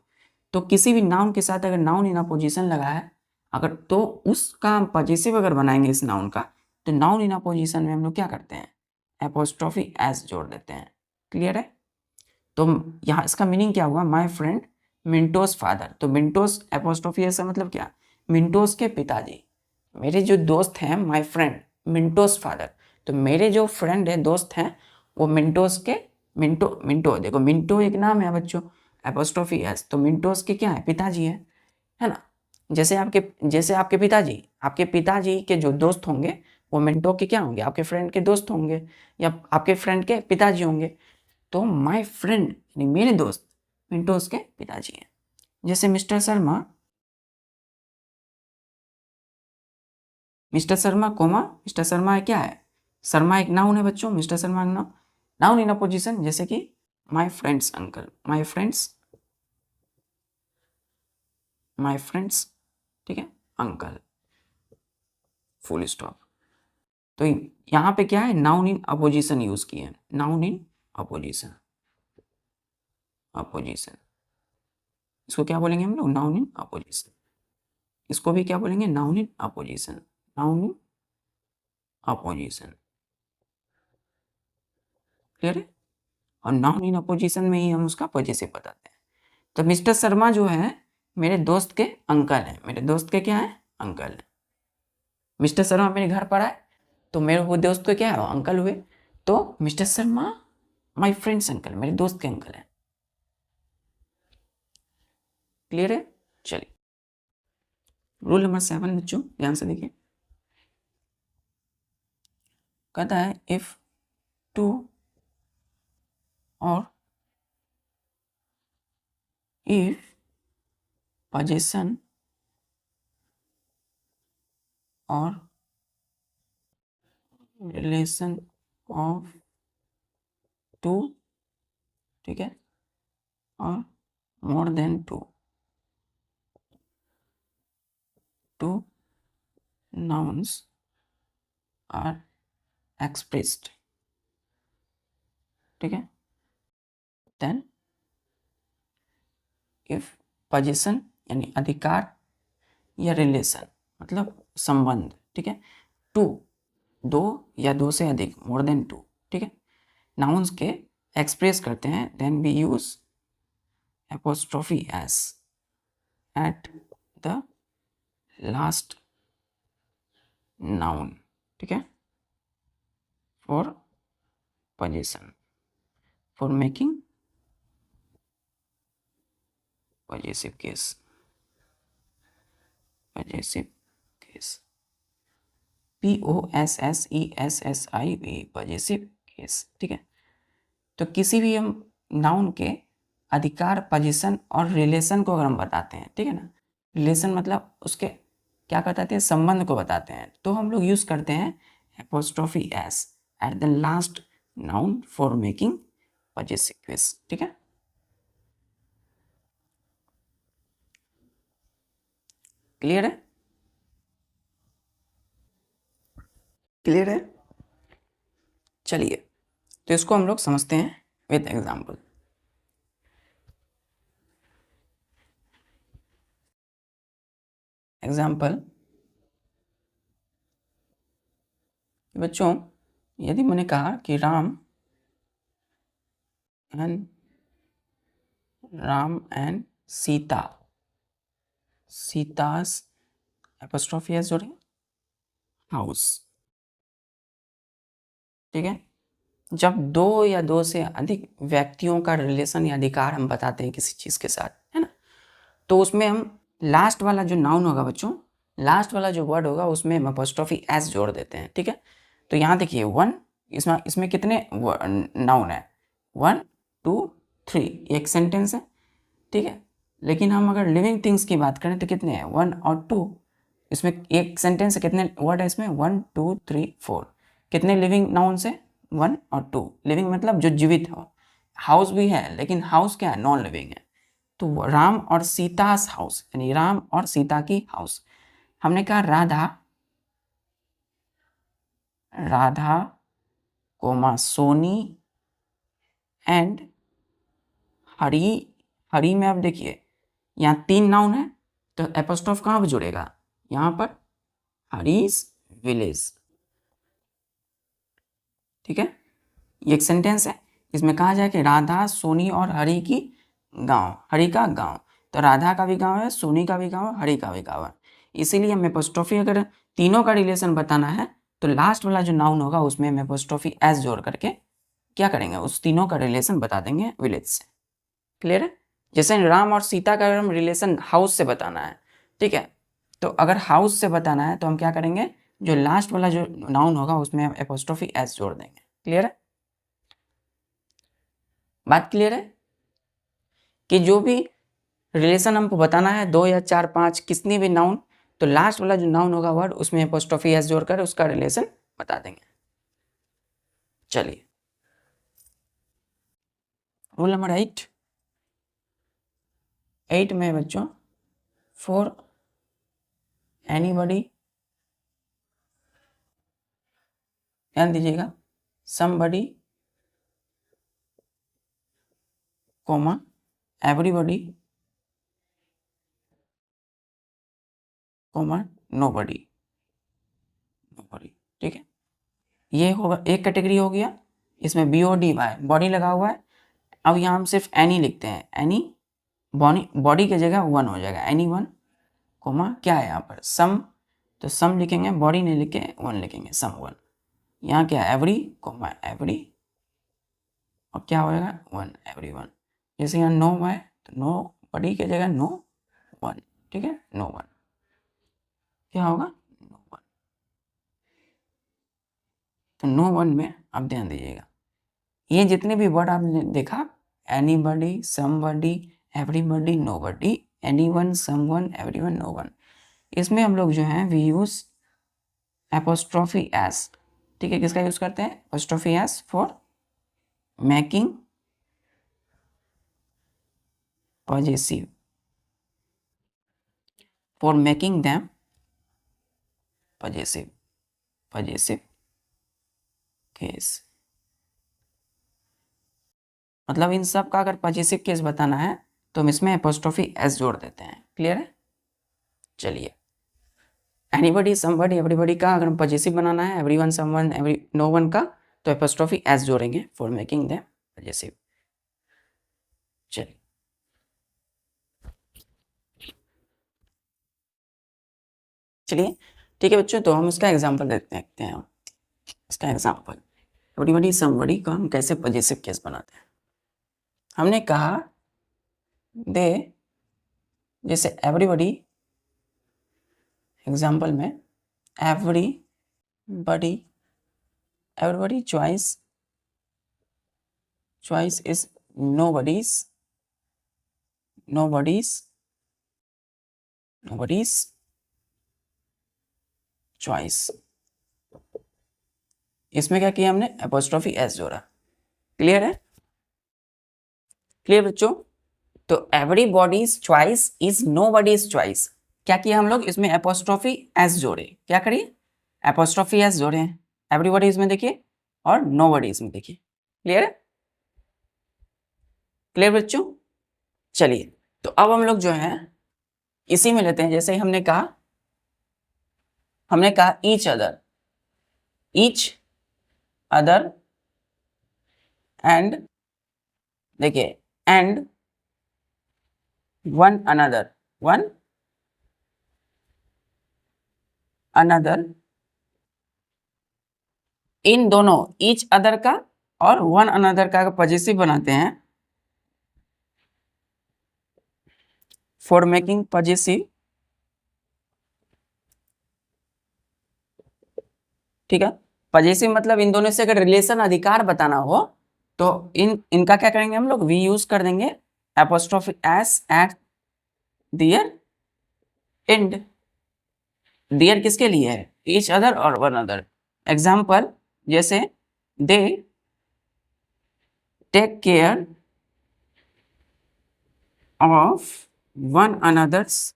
तो किसी भी नाउन के साथ अगर नाउन इन अपोजिशन लगा है, अगर तो उसका हम पॉजिटिव अगर बनाएंगे इस नाउन का, तो नाउन इन अपोजिशन में हम लोग क्या करते हैं, एपोस्ट्रोफी एस जोड़ देते हैं। क्लियर है? तो यहाँ इसका मीनिंग क्या हुआ, माय फ्रेंड मिंटोस फादर। तो मिंटोस एपोस्ट्रोफी एस का मतलब क्या, मिंटोस के पिताजी। मेरे जो दोस्त हैं माय फ्रेंड मिंटोस फादर, तो मेरे जो फ्रेंड है, दोस्त हैं, वो मिंटोस के, मिंटो देखो, मिंटो एक नाम है बच्चों, एपोस्ट्रोफी एस, तो मिंटोस के क्या है, पिताजी है ना। जैसे आपके पिताजी के जो दोस्त होंगे वो मिंटो के क्या होंगे, आपके फ्रेंड के दोस्त होंगे, या आपके फ्रेंड के पिताजी होंगे। तो माय फ्रेंड यानी मेरे दोस्त मिंटोस के पिताजी हैं। जैसे Mr Sharma comma, Mr Sharma क्या है, शर्मा एक नाउन है बच्चों, Mr Sharma noun in apposition, जैसे कि my friend's uncle, my friend's, ठीक है, अंकल, फुल स्टॉप। तो यहाँ पे क्या है, नाउन इन अपोजिशन यूज किए हैं, नाउन इन अपोजिशन, इसको क्या बोलेंगे हम लोग, नाउन इन अपोजिशन। इसको भी क्या बोलेंगे, नाउन इन अपोजिशन, क्लियर है? और नाउन इन अपोजिशन में ही हम उसका पॉजिटिव बताते हैं। तो मिस्टर शर्मा जो है मेरे दोस्त के अंकल हैं, मेरे दोस्त के क्या है, अंकल है। मिस्टर शर्मा मेरे घर पर आए, तो मेरे वो दोस्त के क्या है, अंकल हुए। तो mister Sharma my friend's uncle, मेरे दोस्त के अंकल हैं। क्लियर है? चलिए रूल नंबर 7 बच्चों ध्यान से देखिए, कहता है इफ टू और if possession or relation of two, ठीक है, और more than two nouns are expressed, ठीक है, then if possession यानी अधिकार या रिलेशन मतलब संबंध, ठीक है, टू दो या दो से अधिक, मोर देन टू, ठीक है, नाउन्स के एक्सप्रेस करते हैं, then we use apostrophe S at the last noun, ठीक है, for position, for making positive case, POSSESSIV positive case, ठीक है। तो किसी भी हम नाउन के अधिकार, पोजीशन और रिलेशन को अगर हम बताते हैं, ठीक है ना, रिलेशन मतलब उसके क्या बताते हैं, संबंध को बताते हैं, तो हम लोग यूज करते हैं apostrophe S at the last noun for making positive case, ठीक है। क्लियर है? क्लियर है? चलिए तो इसको हम लोग समझते हैं विद एग्जाम्पल। एग्जाम्पल बच्चों, यदि मैंने कहा कि राम एंड सीतास एपोस्ट्रोफी एस जोड़े हाउस, ठीक है। जब दो या दो से अधिक व्यक्तियों का रिलेशन या अधिकार हम बताते हैं किसी चीज के साथ, है ना, तो उसमें हम लास्ट वाला जो नाउन होगा बच्चों, लास्ट वाला जो वर्ड होगा उसमें हम एपोस्ट्रोफी एस जोड़ देते हैं, ठीक है। तो यहाँ देखिए वन, इसमें कितने नाउन है, 1 2 3, एक सेंटेंस है, ठीक है। लेकिन हम अगर लिविंग थिंग्स की बात करें तो कितने हैं, 1 और 2, इसमें एक सेंटेंस है, कितने वर्ड है इसमें, 1 2 3 4, कितने लिविंग नाउन्स है, 1 और 2। लिविंग मतलब जो जीवित हो, हाउस भी है लेकिन हाउस क्या है, नॉन लिविंग है। तो राम और सीतास हाउस यानी राम और सीता की हाउस। हमने कहा राधा राधा कोमा सोनी एंड हरी। हरी में अब देखिए यहाँ 3 नाउन है तो एपोस्ट्रोफ कहाँ पर जुड़ेगा, यहाँ पर हरीज विलेज। ठीक है, ये एक सेंटेंस है, इसमें कहा जाए कि राधा सोनी और हरी की गांव, हरी का गांव, तो राधा का भी गांव है, सोनी का भी गांव है, हरी का भी गांव है। इसीलिए हमें एपोस्ट्रोफी अगर तीनों का रिलेशन बताना है तो लास्ट वाला जो नाउन होगा उसमें हम एपोस्ट्रोफी एस जोड़ करके क्या करेंगे, उस तीनों का रिलेशन बता देंगे विलेज से। क्लियर है? जैसे राम और सीता का हम रिलेशन हाउस से बताना है, ठीक है, तो अगर हाउस से बताना है तो हम क्या करेंगे, जो लास्ट वाला जो नाउन होगा उसमें हम एपोस्ट्रोफी एस जोड़ देंगे। क्लियर है? बात क्लियर है कि जो भी रिलेशन हमको बताना है 2 या 4 5 कितनी भी नाउन, तो लास्ट वाला जो नाउन होगा वर्ड उसमें एपोस्ट्रोफी एस जोड़कर उसका रिलेशन बता देंगे। चलिए रूल नंबर 8 में बच्चों फॉर एनीबॉडी, ध्यान दीजिएगा, somebody comma everybody comma nobody, nobody. ठीक है, ये होगा एक कैटेगरी हो गया, इसमें BODY बॉडी लगा हुआ है। अब यहाँ हम सिर्फ एनी लिखते हैं, एनी बॉडी की जगह 1 हो जाएगा, एनी 1 कोमा क्या है यहाँ पर सम, तो सम लिखेंगे, बॉडी नहीं लिखे 1 लिखेंगे, सम 1। यहाँ क्या है एवरी कोमा एवरी, और क्या होएगा 1 एवरी 1। जैसे यहाँ नो है तो नो बॉडी की जगह नो 1, ठीक है, नो 1 क्या होगा नो 1। तो नो 1 में आप ध्यान दीजिएगा, ये जितने भी वर्ड आपने देखा, anybody, somebody, everybody, nobody, anyone, someone, everyone, known, इसमें हम लोग जो है वी यूज एपोस्ट्रोफी एस। ठीक है, किसका यूज करते हैं, apostrophe S for making possessive, for making them possessive, possessive case. मतलब इन सब का अगर पॉजेसिव केस बताना है तो हम इसमें एपोस्ट्रोफी एस जोड़ देते हैं। क्लियर है? चलिए, एनीबॉडी, समबडी, एवरीबॉडी का अगर हम पॉजेसिव बनाना है, everyone, someone, every no one का, तो एपोस्ट्रोफी एस जोड़ेंगे फॉर मेकिंग देम पॉजेसिव। चलिए चलिए ठीक है बच्चों, तो हम इसका एग्जांपल देखते हैं। इसका एग्जांपल, एवरीबॉडी, समबडी को हम कैसे पॉजेसिव केस बनाते हैं। हमने कहा दे, जैसे एवरीबॉडी, एग्जांपल में everybody, everybody choice, choice is nobody's, nobody's, nobody's choice. इसमें क्या किया हमने, एपोस्ट्रोफी एस जोड़ा। क्लियर है? क्लियर बच्चों? तो everybody's choice is nobody's choice, क्या किया हम लोग, इसमें एपोस्ट्रोफी एस जोड़े। क्या करिए, एपोस्ट्रोफी एस जोड़े हैं, एवरीबॉडीज में देखिए और नोबडीज में देखिए। क्लियर है? क्लियर बच्चों? चलिए, तो अब हम लोग जो है इसी में लेते हैं, जैसे ही हमने कहा each other, each other and, देखिए and one another, one another, इन दोनों ईच अदर का और वन अनदर का पॉजेसिव बनाते हैं फॉर मेकिंग पॉजेसिव। ठीक है, पॉजेसिव मतलब इन दोनों से अगर रिलेशन अधिकार बताना हो तो इनका क्या करेंगे हम लोग, वी यूज कर देंगे apostrophe S at their end. Their किसके लिए है, ईच अदर और वन अदर। एग्जाम्पल, जैसे they take care of one another's,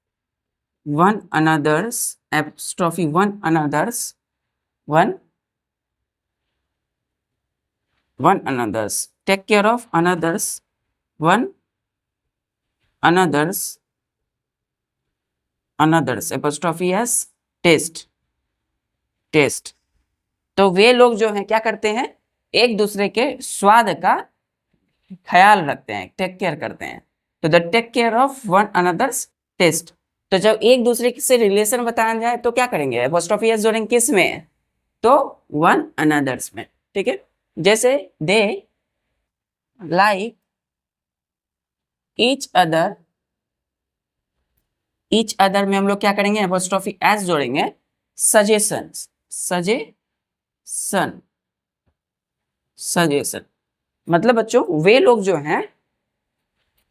one another's, apostrophe one another's, one one another's, take care of another's, one another's apostrophe s, taste. तो वे लोग जो हैं क्या करते हैं, एक दूसरे के स्वाद का ख्याल रखते हैं, टेक केयर करते हैं। तो the take care of one another's test. तो जब एक दूसरे से रिलेशन बताया जाए तो क्या करेंगे, एपोस्ट्रोफी एस जोड़ेंगे, किस में, तो वन अनदर्स में, ठीक है। जैसे दे लाइक ईच अदर में हम लोग क्या करेंगे, एपोस्ट्रोफी एस जोड़ेंगे, सजेशन। मतलब बच्चों वे लोग जो हैं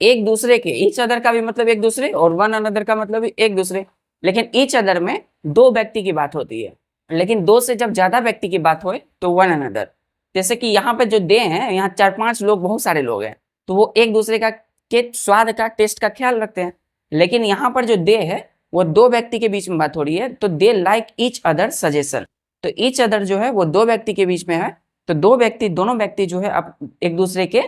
एक दूसरे के, ईच अदर का भी मतलब एक दूसरे, और वन अनदर का मतलब भी एक दूसरे, लेकिन ईच अदर में दो व्यक्ति की बात होती है, लेकिन दो से जब ज्यादा व्यक्ति की बात होए तो वन अनदर। जैसे कि यहाँ पे जो दे हैं, यहाँ 4-5 लोग, बहुत सारे लोग हैं, तो वो एक दूसरे का के स्वाद का, टेस्ट का ख्याल रखते हैं। लेकिन यहाँ पर जो दे है वो दो व्यक्ति के बीच में बात हो रही है, तो they like each other suggestion. तो ईच अदर जो है वो दो व्यक्ति के बीच में है, तो दोनों व्यक्ति जो है अब एक दूसरे के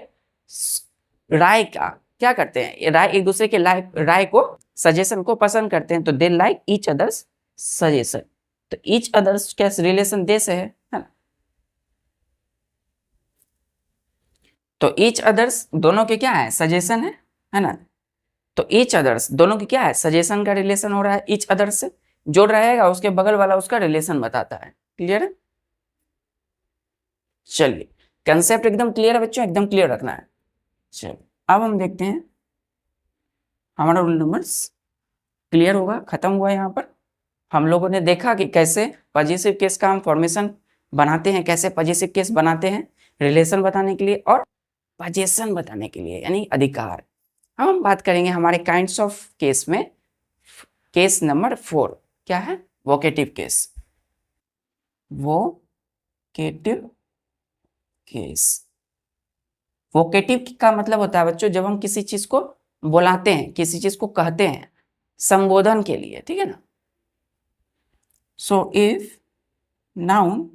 राय का क्या करते हैं, राय, एक दूसरे के राय को, सजेशन को पसंद करते हैं। तो they like each others suggestion. तो ईच अदर्स का रिलेशन दे से है ना। तो ईच अदर्स दोनों के क्या है, सजेशन है ना। तो ईच अदर्स दोनों की क्या है, सजेशन का रिलेशन हो रहा है, ईच अदर्स से जोड़ रहेगा, उसके बगल वाला उसका रिलेशन बताता है। क्लियर है। चलिए कंसेप्ट एकदम क्लियर है बच्चों, एकदम क्लियर रखना है। चलिए अब हम देखते हैं हमारा रूल नंबर्स क्लियर होगा, खत्म हुआ। यहाँ पर हम लोगों ने देखा कि कैसे पॉजिटिव केस का हम फॉर्मेशन बनाते हैं, कैसे पॉजिटिव केस बनाते हैं रिलेशन बताने के लिए और पजेशन बताने के लिए, यानी अधिकार। अब हम बात करेंगे हमारे काइंड्स ऑफ केस में, केस नंबर 4 क्या है, vocative case. Vocative case, vocative का मतलब होता है बच्चों जब हम किसी चीज को बुलाते हैं, किसी चीज को कहते हैं संबोधन के लिए, ठीक है ना। सो इफ नाउन,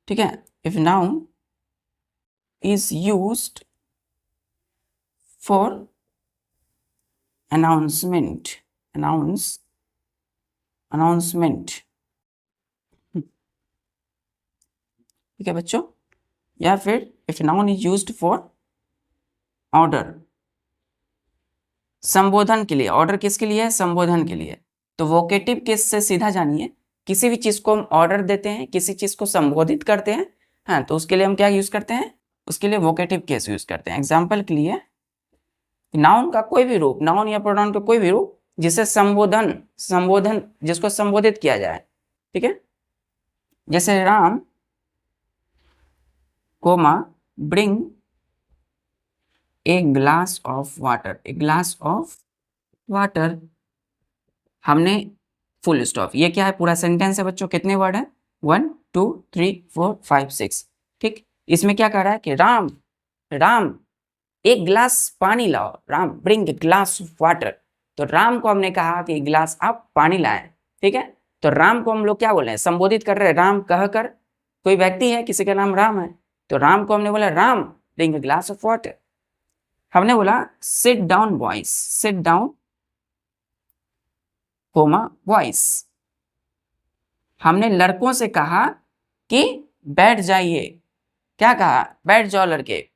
ठीक है, if noun is used for announcement, ठीक है बच्चों, या फिर if noun is used for order, संबोधन के लिए। ऑर्डर किसके लिए है, संबोधन के लिए। तो वोकेटिव केस से सीधा जानिए, किसी भी चीज को हम ऑर्डर देते हैं, किसी चीज को संबोधित करते हैं, हाँ, तो उसके लिए हम क्या यूज करते हैं, उसके लिए वोकेटिव केस यूज करते हैं। एग्जाम्पल के लिए नाउन का कोई भी रूप, नाउन या प्रोनाउन का कोई भी रूप जिसे संबोधन जिसको संबोधित किया जाए, ठीक है। जैसे Ram comma bring a glass of water, a glass of water, हमने फुल स्टॉप। ये क्या है, पूरा सेंटेंस है बच्चों, कितने वर्ड है, 1 2 3 4 5 6, ठीक। इसमें क्या कह रहा है कि राम एक गिलास पानी लाओ, Ram bring a glass of water. तो राम को हमने कहा कि गिलास आप पानी लाएं, ठीक है। तो राम को हम लोग क्या बोल रहे हैं, संबोधित कर रहे हैं, राम कहकर, कोई व्यक्ति है, किसी का नाम राम है, तो राम को हमने बोला Ram bring a glass of water. हमने बोला sit down boys, sit down comma boys, हमने लड़कों से कहा कि बैठ जाइए, क्या कहा, बैठ जाओ लड़के,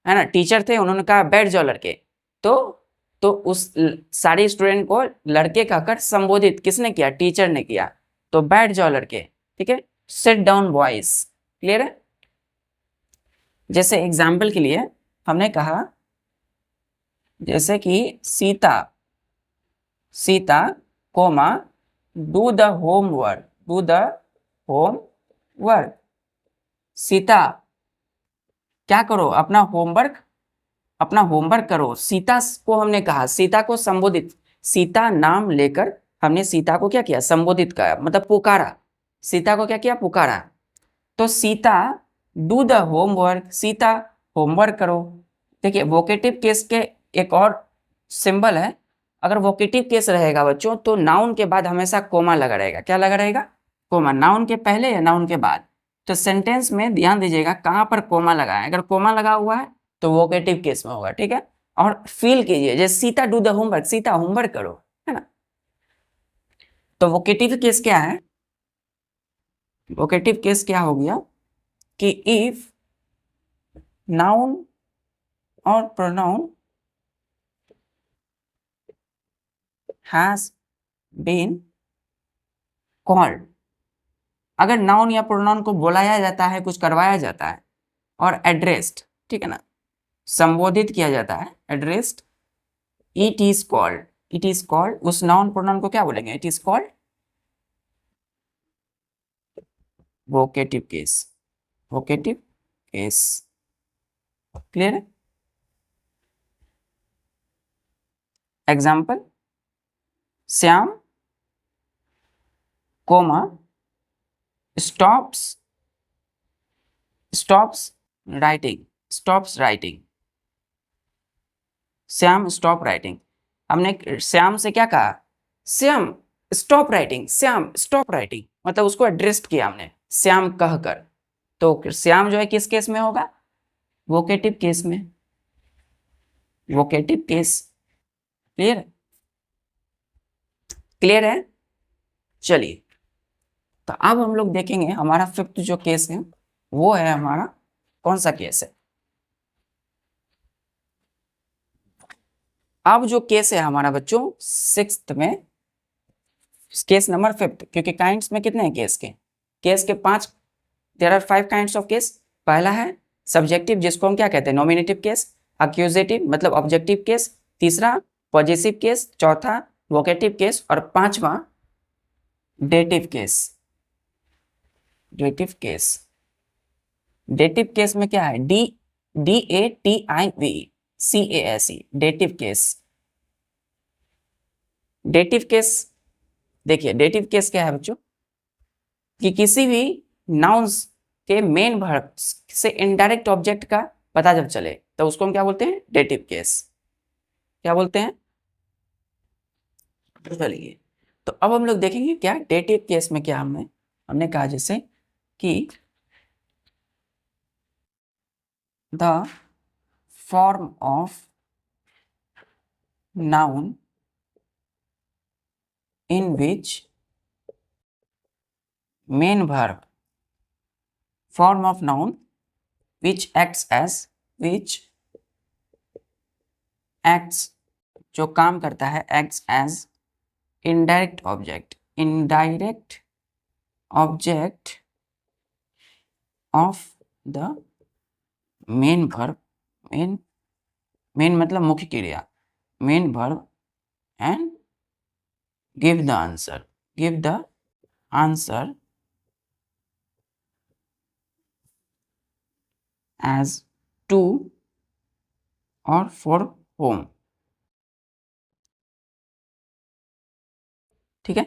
है ना, टीचर थे, उन्होंने कहा बैठ जाओ लड़के। तो उस सारे स्टूडेंट को लड़के कहकर संबोधित किसने किया, टीचर ने किया। तो बैठ जाओ लड़के, ठीक है, सिट डाउन बॉयज। क्लियर है। जैसे एग्जाम्पल के लिए हमने कहा, जैसे कि Sita comma do the homework, do the homework, Sita क्या करो, अपना होमवर्क करो। सीता को हमने कहा, सीता को संबोधित, सीता नाम लेकर हमने सीता को क्या किया, संबोधित किया, मतलब पुकारा, सीता को क्या किया, पुकारा। तो Sita do the homework, Sita homework करो। देखिए वोकेटिव केस के एक और सिंबल है, अगर वोकेटिव केस रहेगा बच्चों तो नाउन के बाद हमेशा कोमा लगा रहेगा। क्या लगा रहेगा, कोमा, नाउन के पहले या नाउन के बाद। तो सेंटेंस में ध्यान दीजिएगा कहाँ पर कोमा लगा है। अगर कोमा लगा हुआ है तो वोकेटिव केस में होगा, ठीक है। और फील कीजिए, जैसे Sita do the homework, Sita homework करो, है ना। तो वोकेटिव केस क्या है? वोकेटिव केस क्या हो गया कि इफ नाउन और प्रोनाउन हैज बीन कॉल्ड, अगर नाउन या प्रोनाउन को बुलाया जाता है, कुछ करवाया जाता है, और एड्रेस्ड, ठीक है ना, संबोधित किया जाता है, addressed, it is called, it is called, उस नाउन प्रोनाउन को क्या बोलेंगे? It is called vocative case, vocative case. Clear है? Example, Shyam comma stops writing, stops writing. Shyam stop writing. हमने श्याम से क्या कहा? Shyam stop writing, Shyam stop writing, मतलब उसको एड्रेस किया हमने श्याम कहकर। तो श्याम जो है किस केस में होगा? वोकेटिव केस में, वोकेटिव केस। क्लियर है? क्लियर है? चलिए, तो अब हम लोग देखेंगे हमारा फिफ्थ जो केस है वो है हमारा कौन सा केस है। अब जो केस है हमारा बच्चों सिक्स्थ में, केस नंबर फिफ्थ, क्योंकि काइंड्स में कितने हैं केस के? केस के 5, there are 5 kinds of case. पहला है सब्जेक्टिव, जिसको हम क्या कहते हैं? Nominative case. अक्यूजेटिव मतलब ऑब्जेक्टिव केस। तीसरा पॉजेसिव केस। चौथा वोकेटिव केस। और पांचवा dative case. Dative case, dative case में क्या है? DATIVCASE, dative case. Dative case, देखिए डेटिव केस क्या है बच्चों कि किसी भी नाउन्स के मेन वर्ब से इनडायरेक्ट ऑब्जेक्ट का पता जब चले तो उसको हम क्या बोलते हैं? Dative case. क्या बोलते हैं? चलिए, तो अब हम लोग देखेंगे क्या डेटिव केस में क्या हमने कहा जैसे कि the form of noun in which main verb, form of noun which acts जो काम करता है, acts as indirect object of the main verb, main मतलब मुख्य क्रिया, main verb, and give the answer as to or for whom। ठीक है,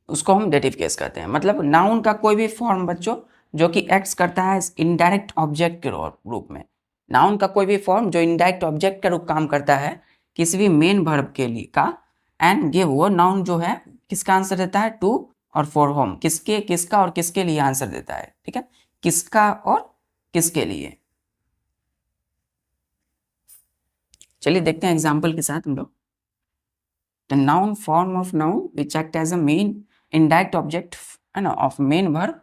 उसको हम डेटिव केस कहते हैं। मतलब नाउन का कोई भी फॉर्म बच्चों जो कि एक्ट्स करता है इनडायरेक्ट ऑब्जेक्ट के रूप में, नाउन का कोई भी फॉर्म जो इनडायरेक्ट ऑब्जेक्ट का रूप काम करता है किसी भी मेन वर्ब के लिए का, एंड ये वो नाउन जो है किसका आंसर देता है? टू और फॉर होम, किसका और किसके लिए आंसर देता है। ठीक है, किसका और किसके लिए। चलिए देखते हैं एग्जाम्पल के साथ हम लोग। The noun form of noun which act as a main indirect object of main verb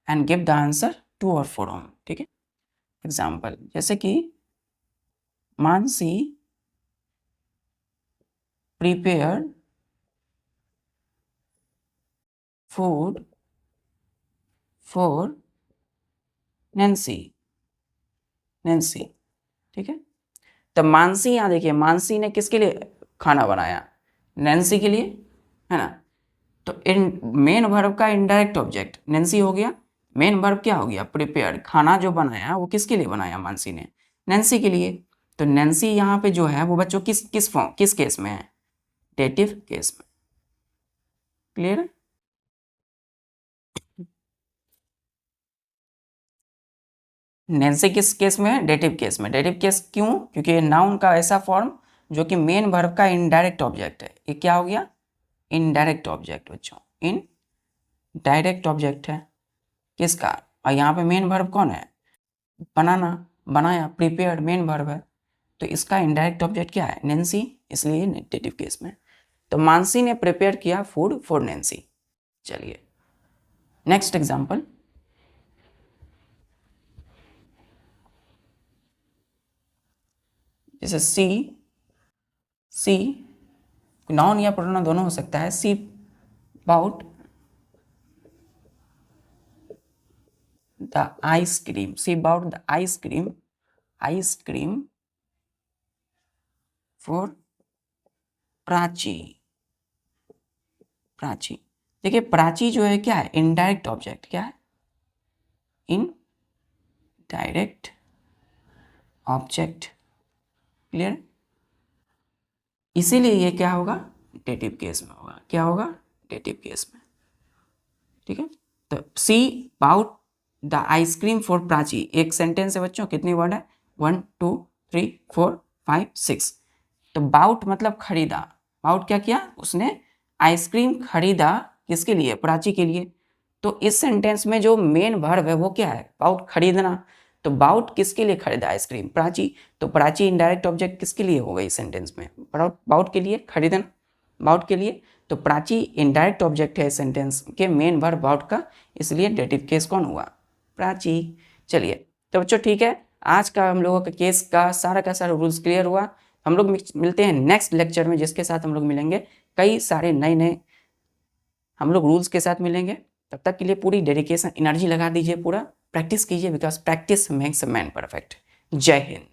and give the answer to or from। ठीक है, एग्जाम्पल जैसे कि Mansi prepared food for Nancy. ठीक है, तो मानसी, यहाँ देखिए मानसी ने किसके लिए खाना बनाया? नैन्सी के लिए, है ना। तो इन मेन वर्ब का इनडायरेक्ट ऑब्जेक्ट नैन्सी हो गया, मेन वर्ब क्या हो गया? प्रिपेयर्ड। खाना जो बनाया वो किसके लिए बनाया? मानसी ने, नैन्सी के लिए। तो नैन्सी यहाँ पे जो है वो बच्चों किस केस में है? डेटिव केस में। क्लियर है? नैन्सी किस केस में है? डेटिव केस में। डेटिव केस क्यों? क्योंकि नाउन का ऐसा फॉर्म जो कि मेन वर्ब का इनडायरेक्ट ऑब्जेक्ट है। ये क्या हो गया? इनडायरेक्ट ऑब्जेक्ट बच्चों, इन डायरेक्ट ऑब्जेक्ट है किसका? और यहाँ पे मेन वर्ब कौन है, बनाना, बनाया, प्रिपेयर्ड मेन वर्ब है, तो इसका इनडायरेक्ट ऑब्जेक्ट क्या है, नैन्सी, इसलिए डेटिव केस में। तो मानसी ने प्रिपेयर किया फूड फॉर नैन्सी। चलिए नेक्स्ट एग्जांपल, जैसे सी नाउन या प्रोनाउन दोनों हो सकता है। See bout the ice cream, see bout the ice cream for Prachi. Prachi, देखिए प्राची जो है क्या है, इनडायरेक्ट ऑब्जेक्ट, क्या है, इनडायरेक्ट ऑब्जेक्ट, क्लियर। इसीलिए ये क्या होगा, डेटिव केस में होगा, क्या होगा, डेटिव केस में, ठीक है। तो see bout the ice cream for Prachi, एक सेंटेंस है बच्चों, कितनी वर्ड है, 1 2 3 4 5 6। तो बाउट मतलब खरीदा, बाउट क्या किया, उसने आइसक्रीम खरीदा, किसके लिए, प्राची के लिए। तो इस सेंटेंस में जो मेन वर्ब है वो क्या है, बाउट, खरीदना। तो बाउट किसके लिए खरीदा आइसक्रीम, प्राची। तो प्राची इनडायरेक्ट ऑब्जेक्ट किसके लिए होगा इस सेंटेंस में, बाउट के लिए, खरीदना, बाउट के लिए। तो प्राची इनडायरेक्ट ऑब्जेक्ट है इस सेंटेंस के, मेन वर्ब बाउट का, इसलिए डेटिव केस कौन हुआ, प्राची। चलिए तो बच्चों ठीक है, आज का हम लोगों का केस का सारा रूल्स क्लियर हुआ। हम लोग मिलते हैं नेक्स्ट लेक्चर में, जिसके साथ हम लोग मिलेंगे कई सारे नए हम लोग रूल्स के साथ मिलेंगे। तब तक के लिए पूरी डेडिकेशन एनर्जी लगा दीजिए, पूरा प्रैक्टिस कीजिए, because practice makes a man perfect. जय हिंद।